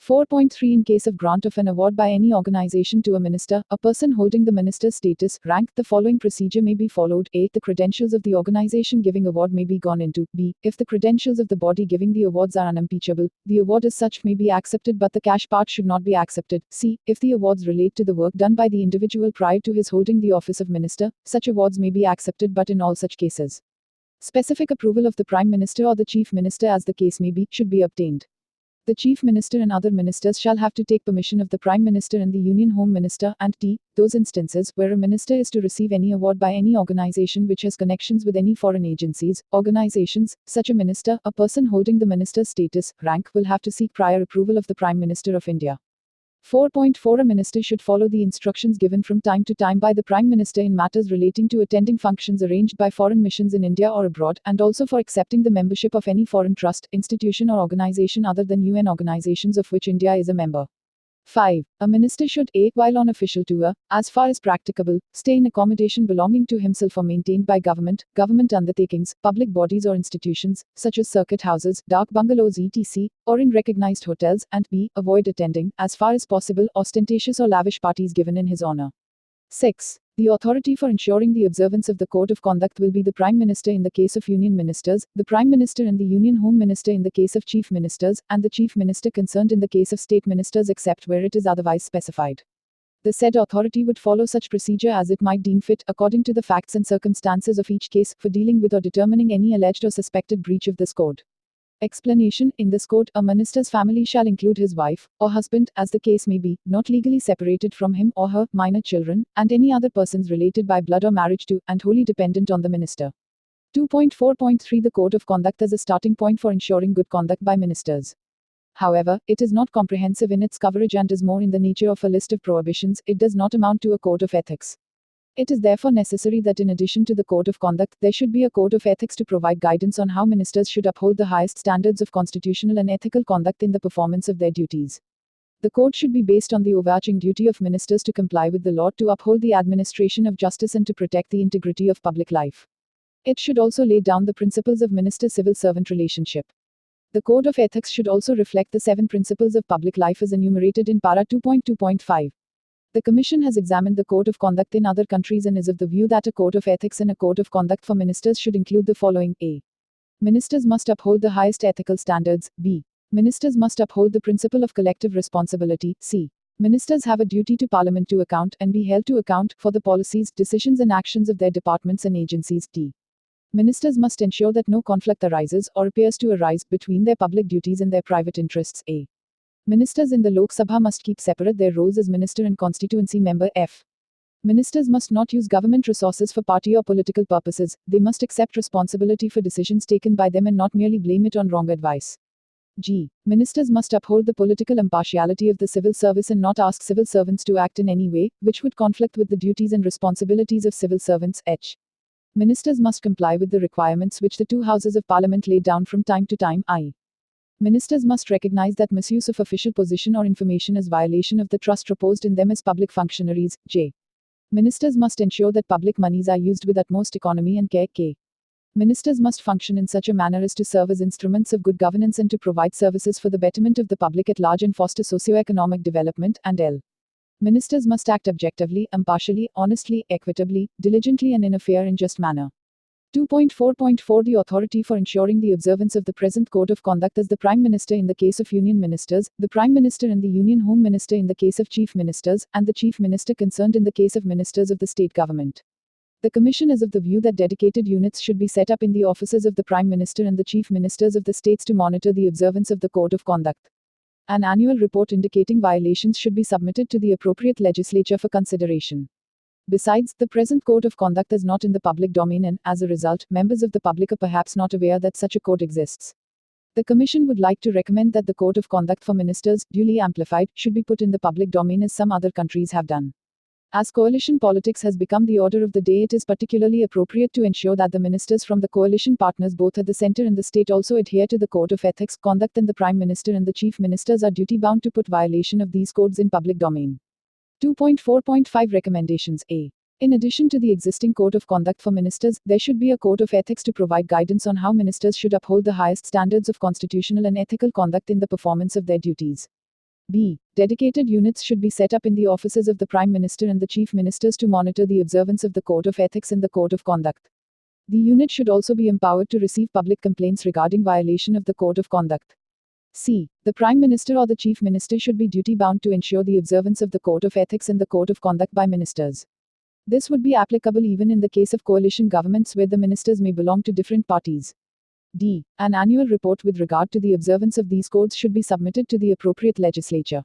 4.3 In case of grant of an award by any organization to a minister, a person holding the minister's status, rank, the following procedure may be followed. A. The credentials of the organization giving award may be gone into. B. If the credentials of the body giving the awards are unimpeachable, the award as such may be accepted but the cash part should not be accepted. C. If the awards relate to the work done by the individual prior to his holding the office of minister, such awards may be accepted but in all such cases, specific approval of the Prime Minister or the Chief Minister as the case may be, should be obtained. The Chief Minister and other ministers shall have to take permission of the Prime Minister and the Union Home Minister, and d. those instances where a minister is to receive any award by any organization which has connections with any foreign agencies, organizations, such a minister, a person holding the minister's status, rank, will have to seek prior approval of the Prime Minister of India. 4.4 A minister should follow the instructions given from time to time by the Prime Minister in matters relating to attending functions arranged by foreign missions in India or abroad, and also for accepting the membership of any foreign trust, institution or organization other than UN organizations of which India is a member. 5. A minister should a. while on official tour, as far as practicable, stay in accommodation belonging to himself or maintained by government, government undertakings, public bodies or institutions, such as circuit houses, dark bungalows etc., or in recognized hotels, and b. avoid attending, as far as possible, ostentatious or lavish parties given in his honor. 6. The authority for ensuring the observance of the Code of Conduct will be the Prime Minister in the case of Union Ministers, the Prime Minister and the Union Home Minister in the case of Chief Ministers, and the Chief Minister concerned in the case of State Ministers except where it is otherwise specified. The said authority would follow such procedure as it might deem fit, according to the facts and circumstances of each case, for dealing with or determining any alleged or suspected breach of this code. Explanation: in this code, a minister's family shall include his wife, or husband, as the case may be, not legally separated from him or her, minor children, and any other persons related by blood or marriage to, and wholly dependent on the minister. 2.4.3 The Code of Conduct as a starting point for ensuring good conduct by ministers. However, it is not comprehensive in its coverage and is more in the nature of a list of prohibitions. It does not amount to a code of ethics. It is therefore necessary that in addition to the code of conduct, there should be a code of ethics to provide guidance on how ministers should uphold the highest standards of constitutional and ethical conduct in the performance of their duties. The code should be based on the overarching duty of ministers to comply with the law, to uphold the administration of justice, and to protect the integrity of public life. It should also lay down the principles of minister-civil servant relationship. The code of ethics should also reflect the 7 principles of public life as enumerated in para 2.2.5. The Commission has examined the code of conduct in other countries and is of the view that a code of ethics and a code of conduct for ministers should include the following: A. Ministers must uphold the highest ethical standards. B. Ministers must uphold the principle of collective responsibility. C. Ministers have a duty to Parliament to account and be held to account for the policies, decisions and actions of their departments and agencies. D. Ministers must ensure that no conflict arises or appears to arise between their public duties and their private interests. A. Ministers in the Lok Sabha must keep separate their roles as minister and constituency member. F. Ministers must not use government resources for party or political purposes. They must accept responsibility for decisions taken by them and not merely blame it on wrong advice. G. Ministers must uphold the political impartiality of the civil service and not ask civil servants to act in any way which would conflict with the duties and responsibilities of civil servants. H. Ministers must comply with the requirements which the 2 houses of Parliament lay down from time to time. I. Ministers must recognize that misuse of official position or information is violation of the trust reposed in them as public functionaries. J. Ministers must ensure that public monies are used with utmost economy and care. K. Ministers must function in such a manner as to serve as instruments of good governance and to provide services for the betterment of the public at large and foster socio-economic development. And L. Ministers must act objectively, impartially, honestly, equitably, diligently and in a fair and just manner. 2.4.4 The authority for ensuring the observance of the present Code of Conduct is the Prime Minister in the case of Union Ministers, the Prime Minister and the Union Home Minister in the case of Chief Ministers, and the Chief Minister concerned in the case of Ministers of the State Government. The Commission is of the view that dedicated units should be set up in the offices of the Prime Minister and the Chief Ministers of the states to monitor the observance of the Code of Conduct. An annual report indicating violations should be submitted to the appropriate legislature for consideration. Besides, the present Code of Conduct is not in the public domain and, as a result, members of the public are perhaps not aware that such a code exists. The Commission would like to recommend that the Code of Conduct for ministers, duly amplified, should be put in the public domain as some other countries have done. As coalition politics has become the order of the day, it is particularly appropriate to ensure that the ministers from the coalition partners both at the center and the state also adhere to the Code of Ethics, Conduct, and the Prime Minister and the Chief Ministers are duty-bound to put violation of these codes in public domain. 2.4.5 Recommendations. A. In addition to the existing Code of Conduct for ministers, there should be a Code of Ethics to provide guidance on how ministers should uphold the highest standards of constitutional and ethical conduct in the performance of their duties. B. Dedicated units should be set up in the offices of the Prime Minister and the Chief Ministers to monitor the observance of the Code of Ethics and the Code of Conduct. The unit should also be empowered to receive public complaints regarding violation of the Code of Conduct. C. The Prime Minister or the Chief Minister should be duty-bound to ensure the observance of the Code of Ethics and the Code of Conduct by ministers. This would be applicable even in the case of coalition governments where the ministers may belong to different parties. D. An annual report with regard to the observance of these codes should be submitted to the appropriate legislature.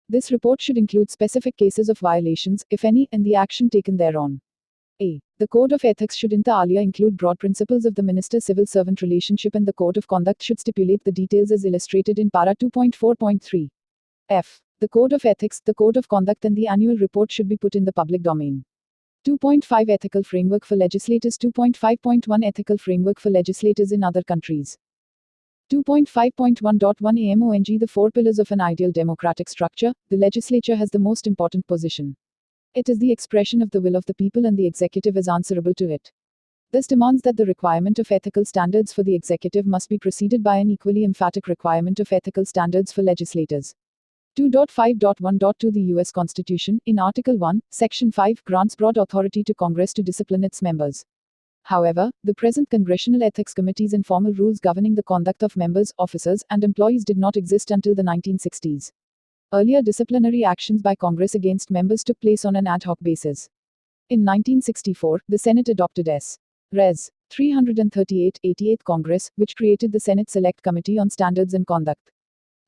This report should include specific cases of violations, if any, and the action taken thereon. A. The Code of Ethics should inter alia include broad principles of the minister-civil servant relationship, and the Code of Conduct should stipulate the details as illustrated in para 2.4.3. F. The Code of Ethics, the Code of Conduct and the annual report should be put in the public domain. 2.5 Ethical Framework for Legislators. 2.5.1 Ethical Framework for Legislators in other countries. 2.5.1.1 AMONG The 4 pillars of an ideal democratic structure. The legislature has the most important position. It is the expression of the will of the people and the executive is answerable to it. This demands that the requirement of ethical standards for the executive must be preceded by an equally emphatic requirement of ethical standards for legislators. 2.5.1.2 The U.S. Constitution, in Article 1, Section 5, grants broad authority to Congress to discipline its members. However, the present congressional ethics committees and formal rules governing the conduct of members, officers, and employees did not exist until the 1960s. Earlier disciplinary actions by Congress against members took place on an ad hoc basis. In 1964, the Senate adopted S. Res. 338, 88th Congress, which created the Senate Select Committee on Standards and Conduct.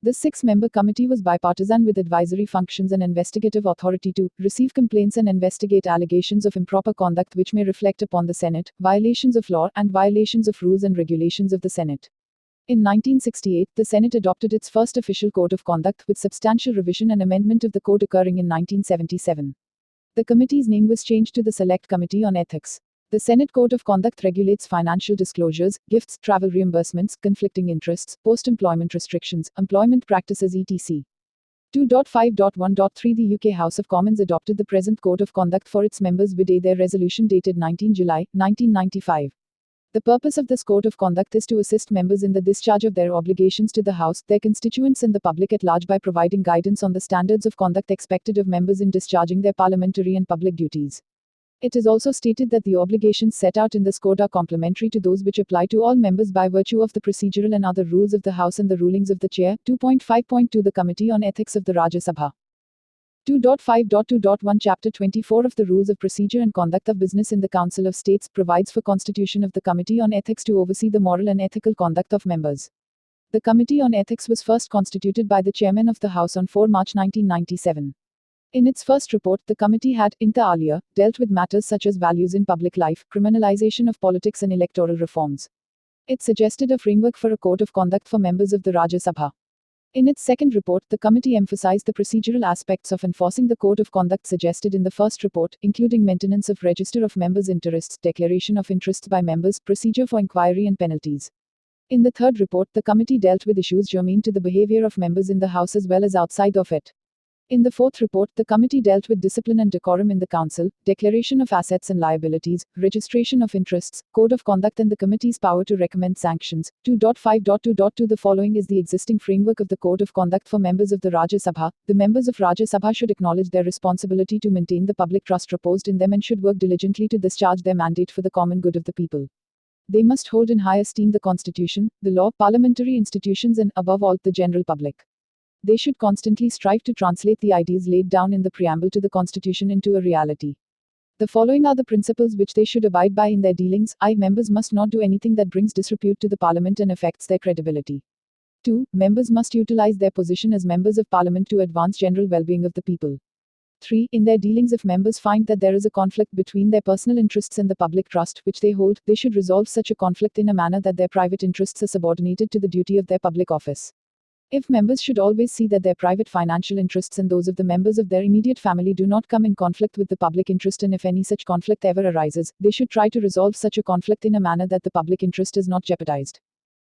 This 6-member committee was bipartisan with advisory functions and investigative authority to receive complaints and investigate allegations of improper conduct which may reflect upon the Senate, violations of law, and violations of rules and regulations of the Senate. In 1968, the Senate adopted its first official Code of Conduct, with substantial revision and amendment of the code occurring in 1977. The committee's name was changed to the Select Committee on Ethics. The Senate Code of Conduct regulates financial disclosures, gifts, travel reimbursements, conflicting interests, post-employment restrictions, employment practices etc. 2.5.1.3 The UK House of Commons adopted the present Code of Conduct for its members with their resolution dated 19 July, 1995. The purpose of this Code of Conduct is to assist members in the discharge of their obligations to the House, their constituents and the public at large by providing guidance on the standards of conduct expected of members in discharging their parliamentary and public duties. It is also stated that the obligations set out in this code are complementary to those which apply to all members by virtue of the procedural and other rules of the House and the rulings of the Chair. 2.5.2 The Committee on Ethics of the Rajya Sabha. 2.5.2.1 Chapter 24 of the Rules of Procedure and Conduct of Business in the Council of States provides for constitution of the Committee on Ethics to oversee the moral and ethical conduct of members. The Committee on Ethics was first constituted by the Chairman of the House on 4 March 1997. In its first report, the committee had, inter alia, dealt with matters such as values in public life, criminalization of politics and electoral reforms. It suggested a framework for a code of conduct for members of the Rajya Sabha. In its second report, the committee emphasized the procedural aspects of enforcing the code of conduct suggested in the first report, including maintenance of register of members' interests, declaration of interests by members, procedure for inquiry and penalties. In the third report, the committee dealt with issues germane to the behavior of members in the House as well as outside of it. In the fourth report, the committee dealt with discipline and decorum in the Council, declaration of assets and liabilities, registration of interests, code of conduct and the committee's power to recommend sanctions. 2.5.2.2 The following is the existing framework of the code of conduct for members of the Rajya Sabha. The members of Rajya Sabha should acknowledge their responsibility to maintain the public trust reposed in them and should work diligently to discharge their mandate for the common good of the people. They must hold in high esteem the Constitution, the law, parliamentary institutions and, above all, the general public. They should constantly strive to translate the ideas laid down in the preamble to the Constitution into a reality. The following are the principles which they should abide by in their dealings. Members must not do anything that brings disrepute to the Parliament and affects their credibility. 2. Members must utilize their position as members of Parliament to advance general well-being of the people. 3. In their dealings, if members find that there is a conflict between their personal interests and the public trust which they hold, they should resolve such a conflict in a manner that their private interests are subordinated to the duty of their public office. If members should always see that their private financial interests and those of the members of their immediate family do not come in conflict with the public interest, and if any such conflict ever arises, they should try to resolve such a conflict in a manner that the public interest is not jeopardized.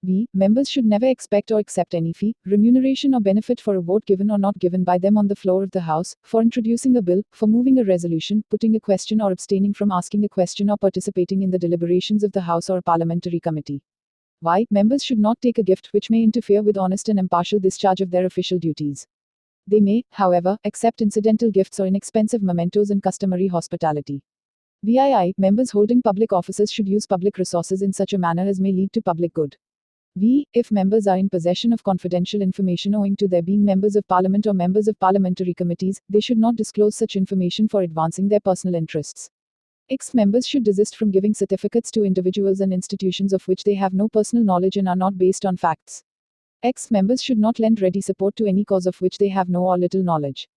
B. Members should never expect or accept any fee, remuneration or benefit for a vote given or not given by them on the floor of the House, for introducing a bill, for moving a resolution, putting a question or abstaining from asking a question or participating in the deliberations of the House or a parliamentary committee. Why? Members should not take a gift which may interfere with honest and impartial discharge of their official duties. They may, however, accept incidental gifts or inexpensive mementos and customary hospitality. VII. Members holding public offices should use public resources in such a manner as may lead to public good. V. If members are in possession of confidential information owing to their being members of Parliament or members of parliamentary committees, they should not disclose such information for advancing their personal interests. X. Members should desist from giving certificates to individuals and institutions of which they have no personal knowledge and are not based on facts. X. Members should not lend ready support to any cause of which they have no or little knowledge.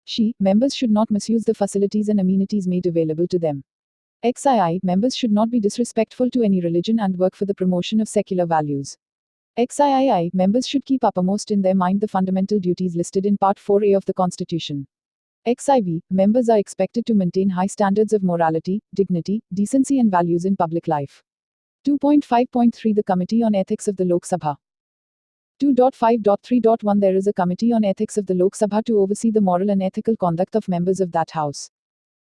She. Members should not misuse the facilities and amenities made available to them. XII. Members should not be disrespectful to any religion and work for the promotion of secular values. XIII. Members should keep uppermost in their mind the fundamental duties listed in Part 4A of the Constitution. XIV. Members are expected to maintain high standards of morality, dignity, decency and values in public life. 2.5.3 The Committee on Ethics of the Lok Sabha. 2.5.3.1 There is a Committee on Ethics of the Lok Sabha to oversee the moral and ethical conduct of members of that House.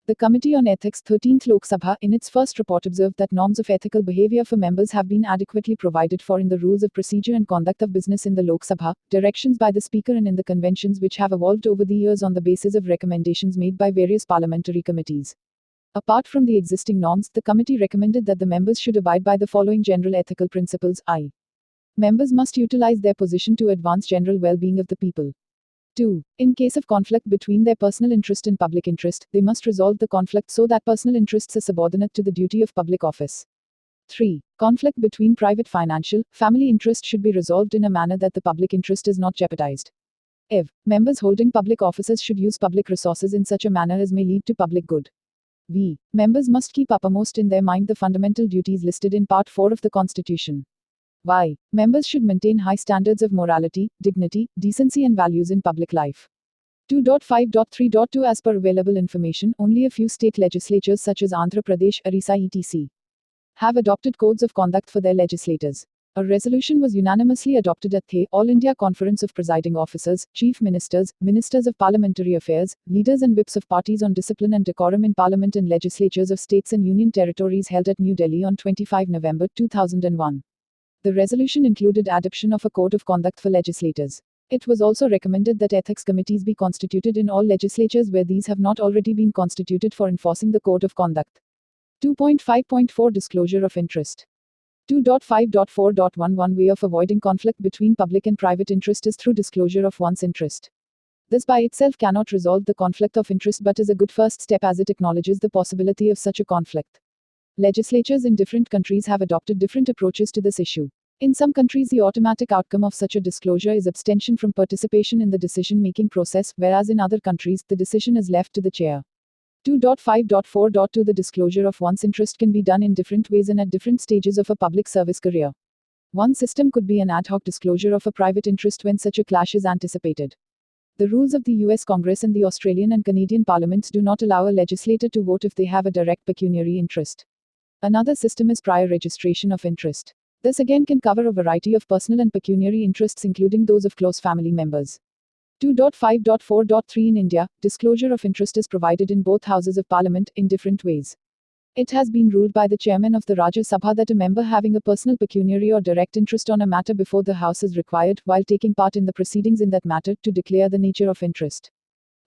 The Committee on Ethics, 13th Lok Sabha, in its first report observed that norms of ethical behavior for members have been adequately provided for in the rules of procedure and conduct of business in the Lok Sabha, directions by the Speaker and in the conventions which have evolved over the years on the basis of recommendations made by various parliamentary committees. Apart from the existing norms, the committee recommended that the members should abide by the following general ethical principles. I. Members must utilize their position to advance general well-being of the people. 2. In case of conflict between their personal interest and public interest, they must resolve the conflict so that personal interests are subordinate to the duty of public office. 3. Conflict between private financial, family interest should be resolved in a manner that the public interest is not jeopardized. If. Members holding public offices should use public resources in such a manner as may lead to public good. V. Members must keep uppermost in their mind the fundamental duties listed in Part 4 of the Constitution. Y. Members should maintain high standards of morality, dignity, decency and values in public life. 2.5.3.2 As per available information, only a few state legislatures such as Andhra Pradesh, Orissa etc. have adopted codes of conduct for their legislators. A resolution was unanimously adopted at the All India Conference of Presiding Officers, Chief Ministers, Ministers of Parliamentary Affairs, Leaders and Whips of Parties on Discipline and Decorum in Parliament and Legislatures of States and Union Territories held at New Delhi on 25 November 2001. The resolution included adoption of a code of conduct for legislators. It was also recommended that ethics committees be constituted in all legislatures where these have not already been constituted for enforcing the code of conduct. 2.5.4 Disclosure of interest. 2.5.4.1 One way of avoiding conflict between public and private interest is through disclosure of one's interest. This by itself cannot resolve the conflict of interest but is a good first step as it acknowledges the possibility of such a conflict. Legislatures in different countries have adopted different approaches to this issue. In some countries, the automatic outcome of such a disclosure is abstention from participation in the decision-making process, whereas in other countries, the decision is left to the chair. 2.5.4.2 The disclosure of one's interest can be done in different ways and at different stages of a public service career. One system could be an ad hoc disclosure of a private interest when such a clash is anticipated. The rules of the US Congress and the Australian and Canadian parliaments do not allow a legislator to vote if they have a direct pecuniary interest. Another system is prior registration of interest. This again can cover a variety of personal and pecuniary interests, including those of close family members. 2.5.4.3 In India, disclosure of interest is provided in both houses of parliament in different ways. It has been ruled by the chairman of the Rajya Sabha that a member having a personal pecuniary or direct interest on a matter before the House is required, while taking part in the proceedings in that matter, to declare the nature of interest.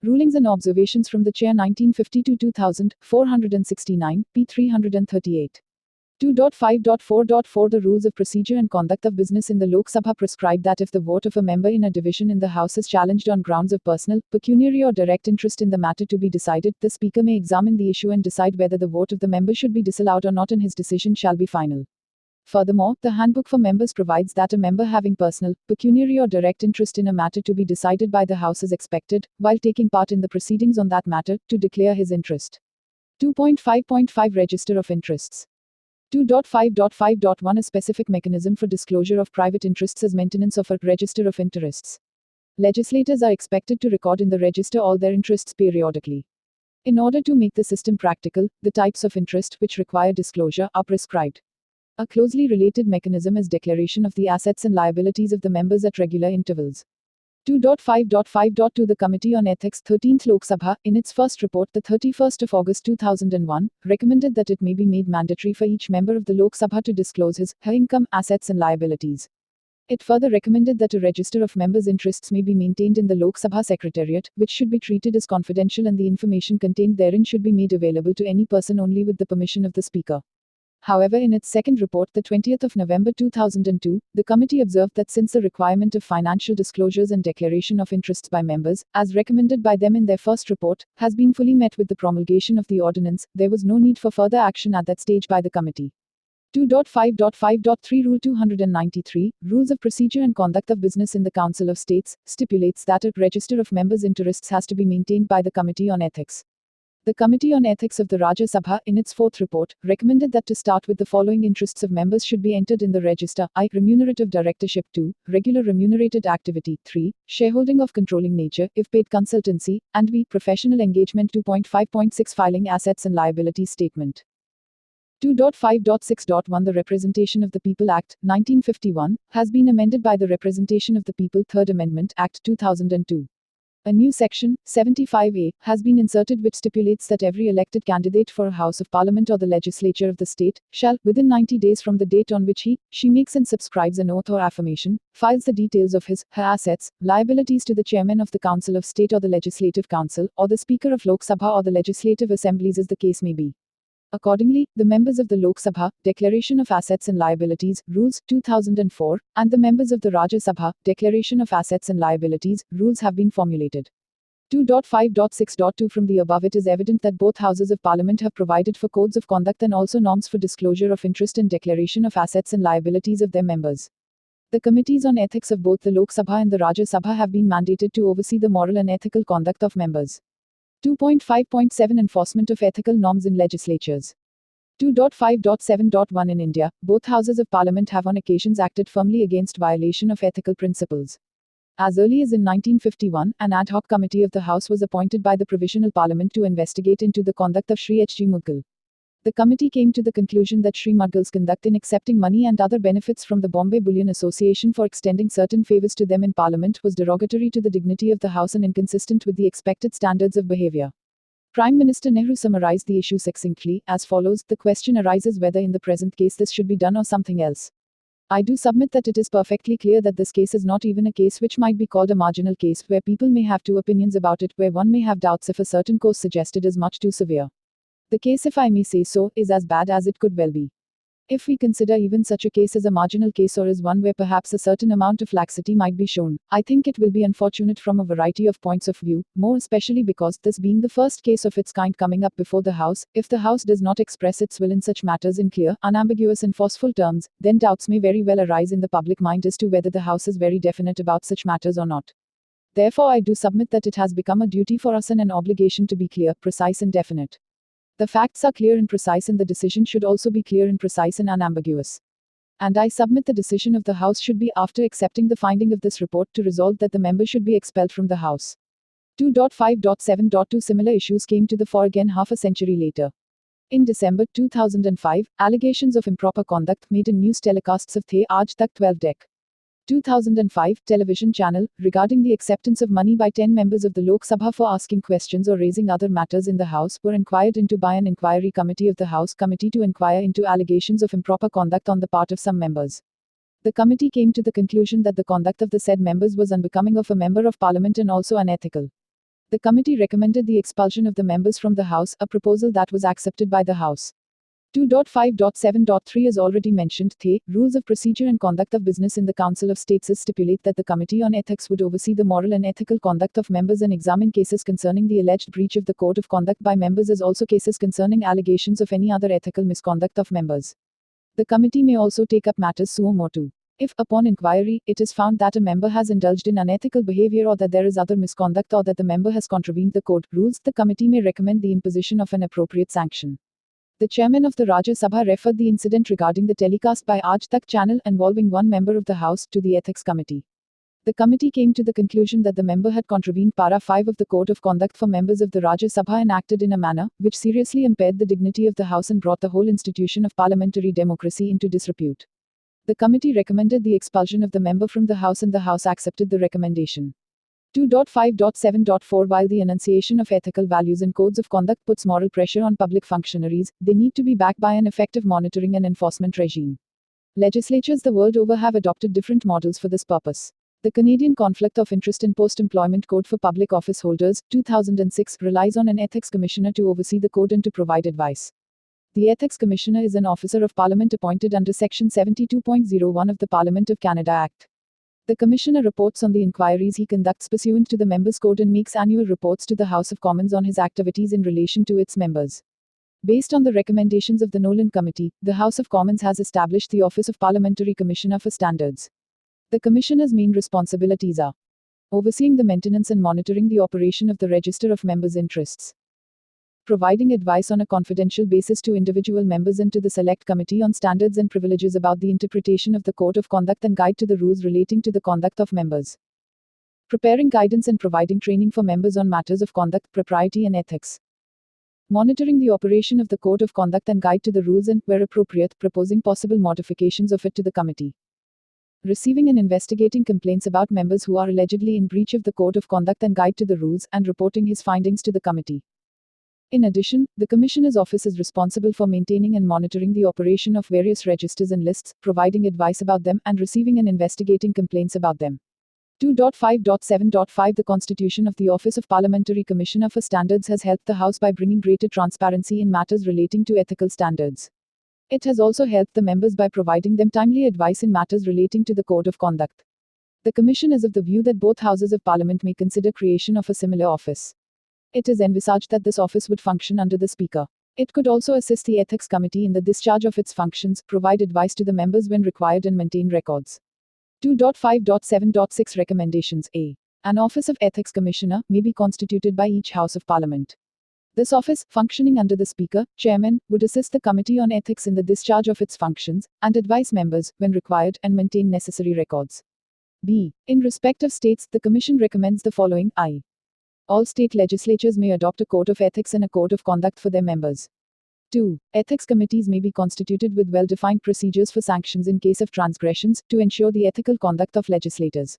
Rulings and observations from the Chair 1950-2000, 469, p. 338. 2.5.4.4 The rules of procedure and conduct of business in the Lok Sabha prescribe that if the vote of a member in a division in the House is challenged on grounds of personal, pecuniary or direct interest in the matter to be decided, the Speaker may examine the issue and decide whether the vote of the member should be disallowed or not, and his decision shall be final. Furthermore, the Handbook for Members provides that a member having personal, pecuniary or direct interest in a matter to be decided by the House is expected, while taking part in the proceedings on that matter, to declare his interest. 2.5.5 Register of Interests. 2.5.5.1 A specific mechanism for disclosure of private interests is maintenance of a register of interests. Legislators are expected to record in the register all their interests periodically. In order to make the system practical, the types of interest which require disclosure are prescribed. A closely related mechanism is declaration of the assets and liabilities of the members at regular intervals. 2.5.5.2 The Committee on Ethics, 13th Lok Sabha, in its first report, the 31st of August 2001, recommended that it may be made mandatory for each member of the Lok Sabha to disclose his/her income, assets and liabilities. It further recommended that a register of members' interests may be maintained in the Lok Sabha Secretariat, which should be treated as confidential, and the information contained therein should be made available to any person only with the permission of the Speaker. However, in its second report, the 20th of November 2002, the committee observed that since the requirement of financial disclosures and declaration of interests by members, as recommended by them in their first report, has been fully met with the promulgation of the ordinance, there was no need for further action at that stage by the committee. 2.5.5.3 Rule 293, Rules of Procedure and Conduct of Business in the Council of States, stipulates that a register of members' interests has to be maintained by the Committee on Ethics. The Committee on Ethics of the Rajya Sabha, in its fourth report, recommended that to start with the following interests of members should be entered in the register: I. Remunerative directorship; 2. Regular remunerated activity; 3. Shareholding of controlling nature, if paid consultancy; and v. Professional engagement. 2.5.6 Filing assets and liabilities statement. 2.5.6.1 The Representation of the People Act, 1951, has been amended by the Representation of the People Third Amendment Act, 2002. A new section, 75A, has been inserted which stipulates that every elected candidate for a House of Parliament or the legislature of the state, shall, within 90 days from the date on which she makes and subscribes an oath or affirmation, files the details of his/her assets, liabilities to the chairman of the Council of State or the Legislative Council, or the Speaker of Lok Sabha or the Legislative Assemblies as the case may be. Accordingly, the members of the Lok Sabha, Declaration of Assets and Liabilities, Rules, 2004, and the members of the Rajya Sabha, Declaration of Assets and Liabilities, Rules have been formulated. 2.5.6.2 From the above, it is evident that both Houses of Parliament have provided for codes of conduct and also norms for disclosure of interest and declaration of assets and liabilities of their members. The committees on ethics of both the Lok Sabha and the Rajya Sabha have been mandated to oversee the moral and ethical conduct of members. 2.5.7 Enforcement of ethical norms in legislatures. 2.5.7.1 In India, both Houses of Parliament have on occasions acted firmly against violation of ethical principles. As early as in 1951, an ad hoc committee of the House was appointed by the Provisional Parliament to investigate into the conduct of Sri H.G. Mudgal. The committee came to the conclusion that Sri Mudgal's conduct in accepting money and other benefits from the Bombay Bullion Association for extending certain favours to them in Parliament was derogatory to the dignity of the House and inconsistent with the expected standards of behaviour. Prime Minister Nehru summarised the issue succinctly, as follows: "The question arises whether in the present case this should be done or something else. I do submit that it is perfectly clear that this case is not even a case which might be called a marginal case, where people may have two opinions about it, where one may have doubts if a certain course suggested is much too severe. The case, if I may say so, is as bad as it could well be. If we consider even such a case as a marginal case or as one where perhaps a certain amount of laxity might be shown, I think it will be unfortunate from a variety of points of view, more especially because, this being the first case of its kind coming up before the House, if the House does not express its will in such matters in clear, unambiguous and forceful terms, then doubts may very well arise in the public mind as to whether the House is very definite about such matters or not. Therefore, I do submit that it has become a duty for us and an obligation to be clear, precise and definite. The facts are clear and precise, and the decision should also be clear and precise and unambiguous. And I submit the decision of the House should be, after accepting the finding of this report, to resolve that the member should be expelled from the House." 2.5.7.2 Similar issues came to the fore again half a century later. In December 2005, allegations of improper conduct made in news telecasts of The Aaj Tak 12 Dec. 2005 television channel, regarding the acceptance of money by 10 members of the Lok Sabha for asking questions or raising other matters in the House, were inquired into by an inquiry committee of the House Committee to inquire into allegations of improper conduct on the part of some members. The committee came to the conclusion that the conduct of the said members was unbecoming of a member of Parliament and also unethical. The committee recommended the expulsion of the members from the House, a proposal that was accepted by the House. 2.5.7.3 As already mentioned, the Rules of Procedure and Conduct of Business in the Council of States stipulate that the Committee on Ethics would oversee the moral and ethical conduct of members and examine cases concerning the alleged breach of the Code of Conduct by members, as also cases concerning allegations of any other ethical misconduct of members. The committee may also take up matters suo motu. If, upon inquiry, it is found that a member has indulged in unethical behavior or that there is other misconduct or that the member has contravened the code rules, the committee may recommend the imposition of an appropriate sanction. The chairman of the Rajya Sabha referred the incident regarding the telecast by Aaj Tak channel involving one member of the House to the Ethics Committee. The committee came to the conclusion that the member had contravened Para 5 of the Code of Conduct for members of the Rajya Sabha and acted in a manner which seriously impaired the dignity of the House and brought the whole institution of parliamentary democracy into disrepute. The committee recommended the expulsion of the member from the House and the House accepted the recommendation. 2.5.7.4 While the enunciation of ethical values and codes of conduct puts moral pressure on public functionaries, they need to be backed by an effective monitoring and enforcement regime. Legislatures the world over have adopted different models for this purpose. The Canadian Conflict of Interest and Post-Employment Code for Public Office Holders, 2006, relies on an ethics commissioner to oversee the code and to provide advice. The Ethics Commissioner is an officer of Parliament appointed under Section 72.01 of the Parliament of Canada Act. The Commissioner reports on the inquiries he conducts pursuant to the Members' Code and makes annual reports to the House of Commons on his activities in relation to its members. Based on the recommendations of the Nolan Committee, the House of Commons has established the Office of Parliamentary Commissioner for Standards. The Commissioner's main responsibilities are overseeing the maintenance and monitoring the operation of the Register of Members' Interests, providing advice on a confidential basis to individual members and to the Select Committee on Standards and Privileges about the interpretation of the Code of Conduct and guide to the rules relating to the conduct of members, preparing guidance and providing training for members on matters of conduct, propriety and ethics, monitoring the operation of the Code of Conduct and guide to the rules and, where appropriate, proposing possible modifications of it to the committee, receiving and investigating complaints about members who are allegedly in breach of the Code of Conduct and guide to the rules, and reporting his findings to the committee. In addition, the Commissioner's office is responsible for maintaining and monitoring the operation of various registers and lists, providing advice about them, and receiving and investigating complaints about them. 2.5.7.5 The constitution of the Office of Parliamentary Commissioner for Standards has helped the House by bringing greater transparency in matters relating to ethical standards. It has also helped the members by providing them timely advice in matters relating to the Code of Conduct. The Commission is of the view that both Houses of Parliament may consider creation of a similar office. It is envisaged that this office would function under the Speaker. It could also assist the Ethics Committee in the discharge of its functions, provide advice to the members when required, and maintain records. 2.5.7.6 Recommendations A. An Office of Ethics Commissioner may be constituted by each House of Parliament. This office, functioning under the Speaker, Chairman, would assist the Committee on Ethics in the discharge of its functions, and advise members, when required, and maintain necessary records. B. In respect of states, the Commission recommends the following. I. All state legislatures may adopt a code of ethics and a code of conduct for their members. 2. Ethics committees may be constituted with well-defined procedures for sanctions in case of transgressions, to ensure the ethical conduct of legislators.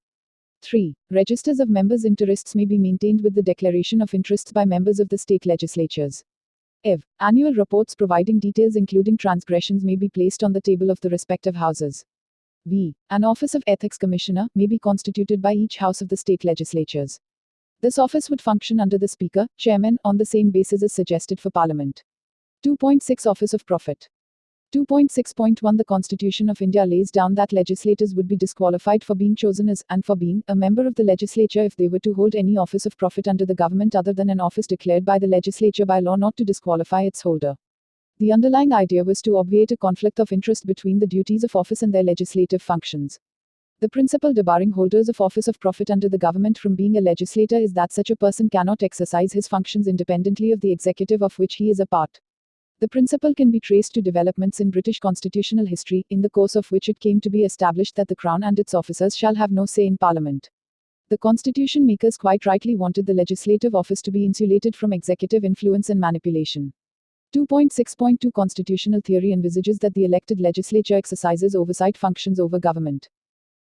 3. Registers of members' interests may be maintained with the declaration of interests by members of the state legislatures. Ev. Annual reports providing details including transgressions may be placed on the table of the respective houses. V. An office of ethics commissioner may be constituted by each house of the state legislatures. This office would function under the Speaker, Chairman, on the same basis as suggested for Parliament. 2.6 Office of Profit. 2.6.1 The Constitution of India lays down that legislators would be disqualified for being chosen as, and for being, a member of the legislature if they were to hold any office of profit under the government other than an office declared by the legislature by law not to disqualify its holder. The underlying idea was to obviate a conflict of interest between the duties of office and their legislative functions. The principle debarring holders of office of profit under the government from being a legislator is that such a person cannot exercise his functions independently of the executive of which he is a part. The principle can be traced to developments in British constitutional history, in the course of which it came to be established that the Crown and its officers shall have no say in Parliament. The constitution makers quite rightly wanted the legislative office to be insulated from executive influence and manipulation. 2.6.2 Constitutional theory envisages that the elected legislature exercises oversight functions over government.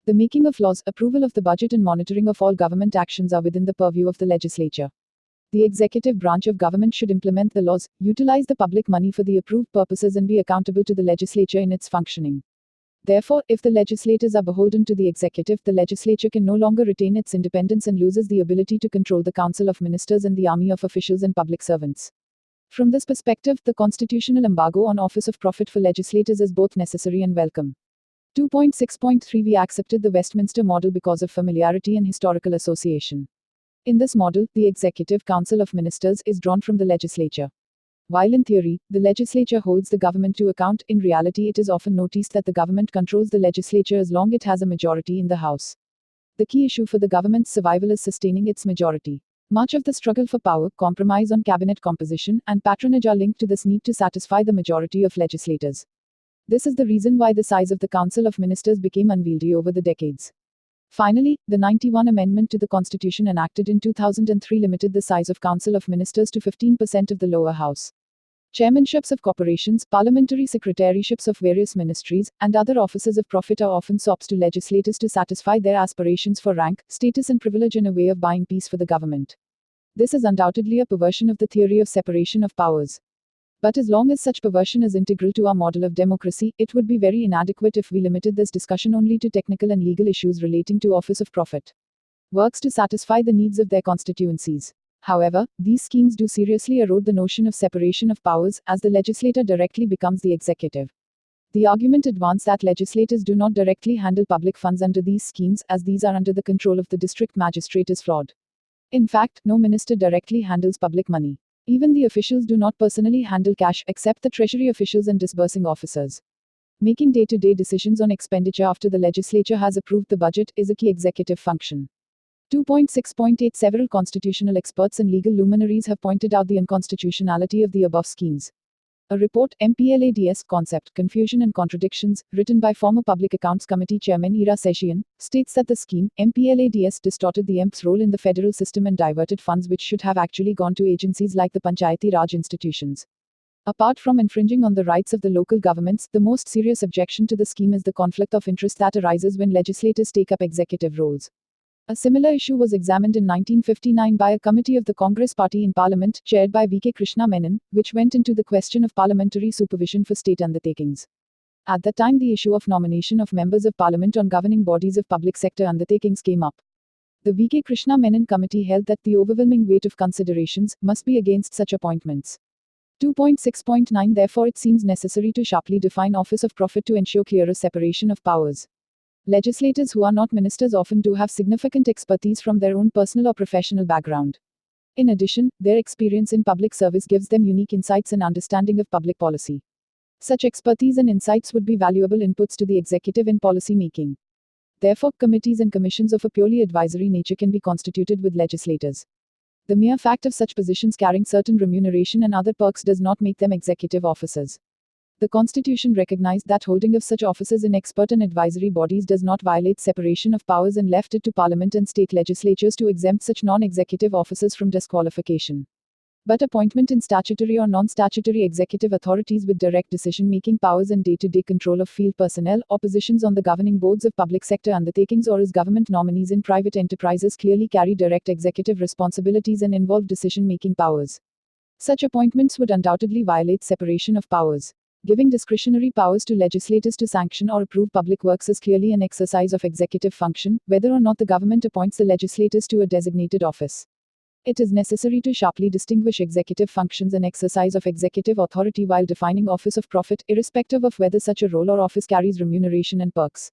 The making of laws, approval of the budget and monitoring of all government actions are within the purview of the legislature. The executive branch of government should implement the laws, utilize the public money for the approved purposes and be accountable to the legislature in its functioning. Therefore, if the legislators are beholden to the executive, the legislature can no longer retain its independence and loses the ability to control the council of ministers and the army of officials and public servants. From this perspective, the constitutional embargo on office of profit for legislators is both necessary and welcome. 2.6.3 We accepted the Westminster Model because of familiarity and historical association. In this model, the Executive Council of Ministers is drawn from the legislature. While in theory, the legislature holds the government to account, in reality it is often noticed that the government controls the legislature as long as it has a majority in the House. The key issue for the government's survival is sustaining its majority. Much of the struggle for power, compromise on cabinet composition, and patronage are linked to this need to satisfy the majority of legislators. This is the reason why the size of the Council of Ministers became unwieldy over the decades. Finally, the 91 Amendment to the Constitution enacted in 2003 limited the size of Council of Ministers to 15% of the lower house. Chairmanships of corporations, parliamentary secretaryships of various ministries, and other offices of profit are often sops to legislators to satisfy their aspirations for rank, status and privilege in a way of buying peace for the government. This is undoubtedly a perversion of the theory of separation of powers. But as long as such perversion is integral to our model of democracy, it would be very inadequate if we limited this discussion only to technical and legal issues relating to office of profit works to satisfy the needs of their constituencies. However, these schemes do seriously erode the notion of separation of powers, as the legislator directly becomes the executive. The argument advanced that legislators do not directly handle public funds under these schemes, as these are under the control of the district magistrate, is flawed. In fact, no minister directly handles public money. Even the officials do not personally handle cash, except the treasury officials and disbursing officers. Making day-to-day decisions on expenditure after the legislature has approved the budget is a key executive function. 2.6.8 Several constitutional experts and legal luminaries have pointed out the unconstitutionality of the above schemes. A report, MPLADS Concept, Confusion and Contradictions, written by former Public Accounts Committee Chairman Ira Session, states that the scheme, MPLADS, distorted the MP's role in the federal system and diverted funds which should have actually gone to agencies like the Panchayati Raj institutions. Apart from infringing on the rights of the local governments, the most serious objection to the scheme is the conflict of interest that arises when legislators take up executive roles. A similar issue was examined in 1959 by a committee of the Congress Party in Parliament, chaired by V.K. Krishna Menon, which went into the question of parliamentary supervision for state undertakings. At the time, the issue of nomination of members of Parliament on governing bodies of public sector undertakings came up. The V.K. Krishna Menon committee held that the overwhelming weight of considerations must be against such appointments. 2.6.9 Therefore, it seems necessary to sharply define office of profit to ensure clearer separation of powers. Legislators who are not ministers often do have significant expertise from their own personal or professional background. In addition, their experience in public service gives them unique insights and understanding of public policy. Such expertise and insights would be valuable inputs to the executive in policy making. Therefore, committees and commissions of a purely advisory nature can be constituted with legislators. The mere fact of such positions carrying certain remuneration and other perks does not make them executive officers. The Constitution recognized that holding of such offices in expert and advisory bodies does not violate separation of powers and left it to Parliament and state legislatures to exempt such non-executive officers from disqualification. But appointment in statutory or non-statutory executive authorities with direct decision-making powers and day-to-day control of field personnel, or positions on the governing boards of public sector undertakings or as government nominees in private enterprises clearly carry direct executive responsibilities and involve decision-making powers. Such appointments would undoubtedly violate separation of powers. Giving discretionary powers to legislators to sanction or approve public works is clearly an exercise of executive function, whether or not the government appoints the legislators to a designated office. It is necessary to sharply distinguish executive functions and exercise of executive authority while defining office of profit, irrespective of whether such a role or office carries remuneration and perks.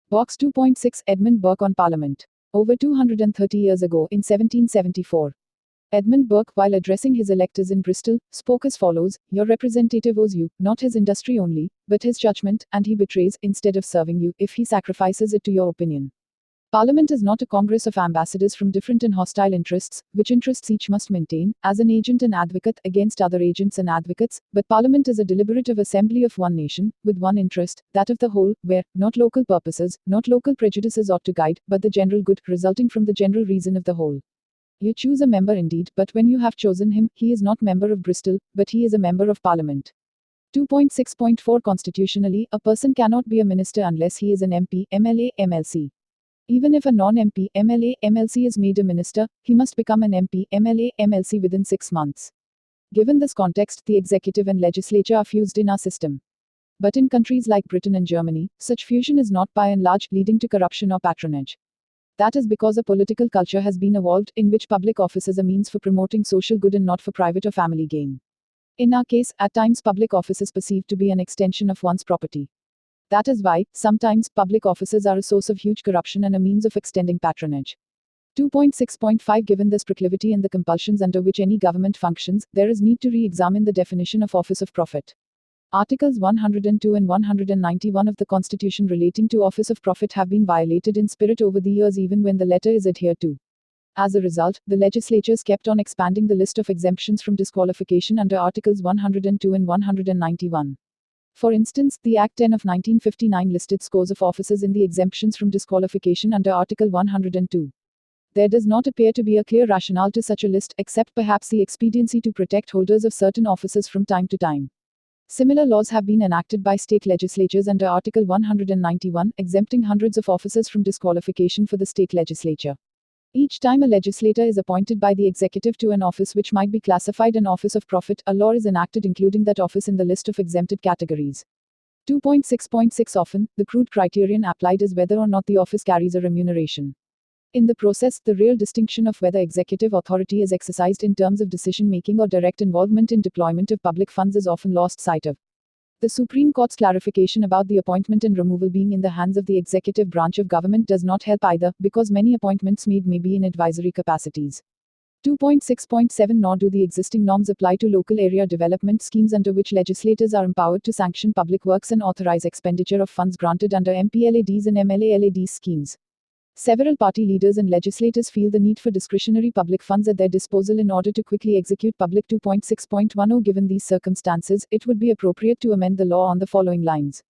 Box 2.6 Edmund Burke on Parliament. Over 230 years ago, in 1774, Edmund Burke, while addressing his electors in Bristol, spoke as follows: "Your representative owes you, not his industry only, but his judgment, and he betrays, instead of serving you, if he sacrifices it to your opinion." Parliament is not a congress of ambassadors from different and hostile interests, which interests each must maintain, as an agent and advocate, against other agents and advocates, but Parliament is a deliberative assembly of one nation, with one interest, that of the whole, where, not local purposes, not local prejudices ought to guide, but the general good, resulting from the general reason of the whole. You choose a member indeed, but when you have chosen him, he is not member of Bristol, but he is a member of Parliament. 2.6.4 Constitutionally, a person cannot be a minister unless he is an MP, MLA, MLC. Even if a non-MP, MLA, MLC is made a minister, he must become an MP, MLA, MLC within 6 months. Given this context, the executive and legislature are fused in our system. But in countries like Britain and Germany, such fusion is not by and large leading to corruption or patronage. That is because a political culture has been evolved, in which public office is a means for promoting social good and not for private or family gain. In our case, at times public office is perceived to be an extension of one's property. That is why, sometimes, public offices are a source of huge corruption and a means of extending patronage. 2.6.5 Given this proclivity and the compulsions under which any government functions, there is need to re-examine the definition of office of profit. Articles 102 and 191 of the Constitution relating to office of profit have been violated in spirit over the years even when the letter is adhered to. As a result, the legislatures kept on expanding the list of exemptions from disqualification under Articles 102 and 191. For instance, the Act 10 of 1959 listed scores of offices in the exemptions from disqualification under Article 102. There does not appear to be a clear rationale to such a list, except perhaps the expediency to protect holders of certain offices from time to time. Similar laws have been enacted by state legislatures under Article 191, exempting hundreds of officers from disqualification for the state legislature. Each time a legislator is appointed by the executive to an office which might be classified an office of profit, a law is enacted including that office in the list of exempted categories. 2.6.6 Often, the crude criterion applied is whether or not the office carries a remuneration. In the process, the real distinction of whether executive authority is exercised in terms of decision-making or direct involvement in deployment of public funds is often lost sight of. The Supreme Court's clarification about the appointment and removal being in the hands of the executive branch of government does not help either, because many appointments made may be in advisory capacities. 2.6.7 Nor do the existing norms apply to local area development schemes under which legislators are empowered to sanction public works and authorize expenditure of funds granted under MPLADs and MLALADs schemes. Several party leaders and legislators feel the need for discretionary public funds at their disposal in order to quickly execute public 2.6.10. Given these circumstances, it would be appropriate to amend the law on the following lines.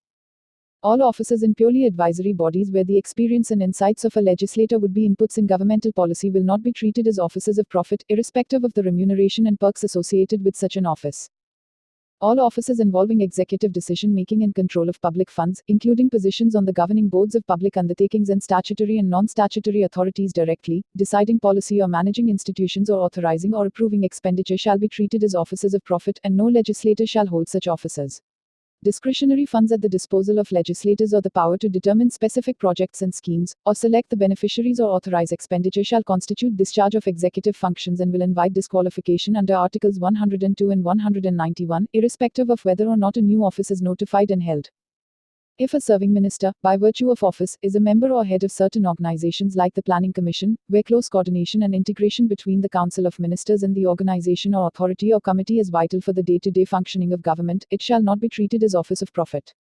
All offices in purely advisory bodies where the experience and insights of a legislator would be inputs in governmental policy will not be treated as offices of profit, irrespective of the remuneration and perks associated with such an office. All offices involving executive decision-making and control of public funds, including positions on the governing boards of public undertakings and statutory and non-statutory authorities directly, deciding policy or managing institutions or authorizing or approving expenditure shall be treated as offices of profit, and no legislator shall hold such offices. Discretionary funds at the disposal of legislators or the power to determine specific projects and schemes, or select the beneficiaries or authorize expenditure shall constitute discharge of executive functions and will invite disqualification under Articles 102 and 191, irrespective of whether or not a new office is notified and held. If a serving minister, by virtue of office, is a member or head of certain organizations like the Planning Commission, where close coordination and integration between the Council of Ministers and the organization or authority or committee is vital for the day-to-day functioning of government, it shall not be treated as office of profit.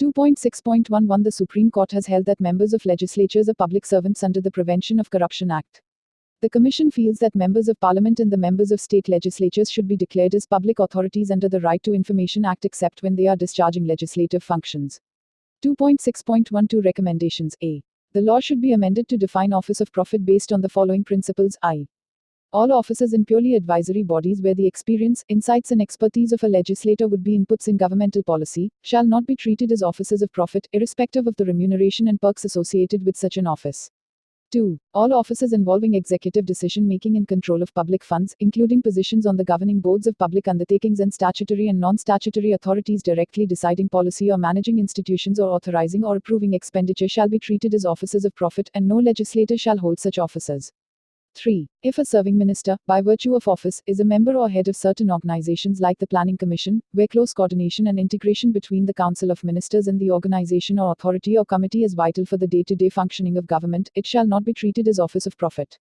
2.6.11 The Supreme Court has held that members of legislatures are public servants under the Prevention of Corruption Act. The Commission feels that members of Parliament and the members of state legislatures should be declared as public authorities under the Right to Information Act except when they are discharging legislative functions. 2.6.12 Recommendations A. The law should be amended to define office of profit based on the following principles. I. All offices in purely advisory bodies where the experience, insights and expertise of a legislator would be inputs in governmental policy, shall not be treated as offices of profit, irrespective of the remuneration and perks associated with such an office. 2. All offices involving executive decision-making and control of public funds, including positions on the governing boards of public undertakings and statutory and non-statutory authorities directly deciding policy or managing institutions or authorizing or approving expenditure shall be treated as offices of profit, and no legislator shall hold such offices. 3. If a serving minister, by virtue of office, is a member or head of certain organizations like the Planning Commission, where close coordination and integration between the Council of Ministers and the organization or authority or committee is vital for the day-to-day functioning of government, it shall not be treated as office of profit.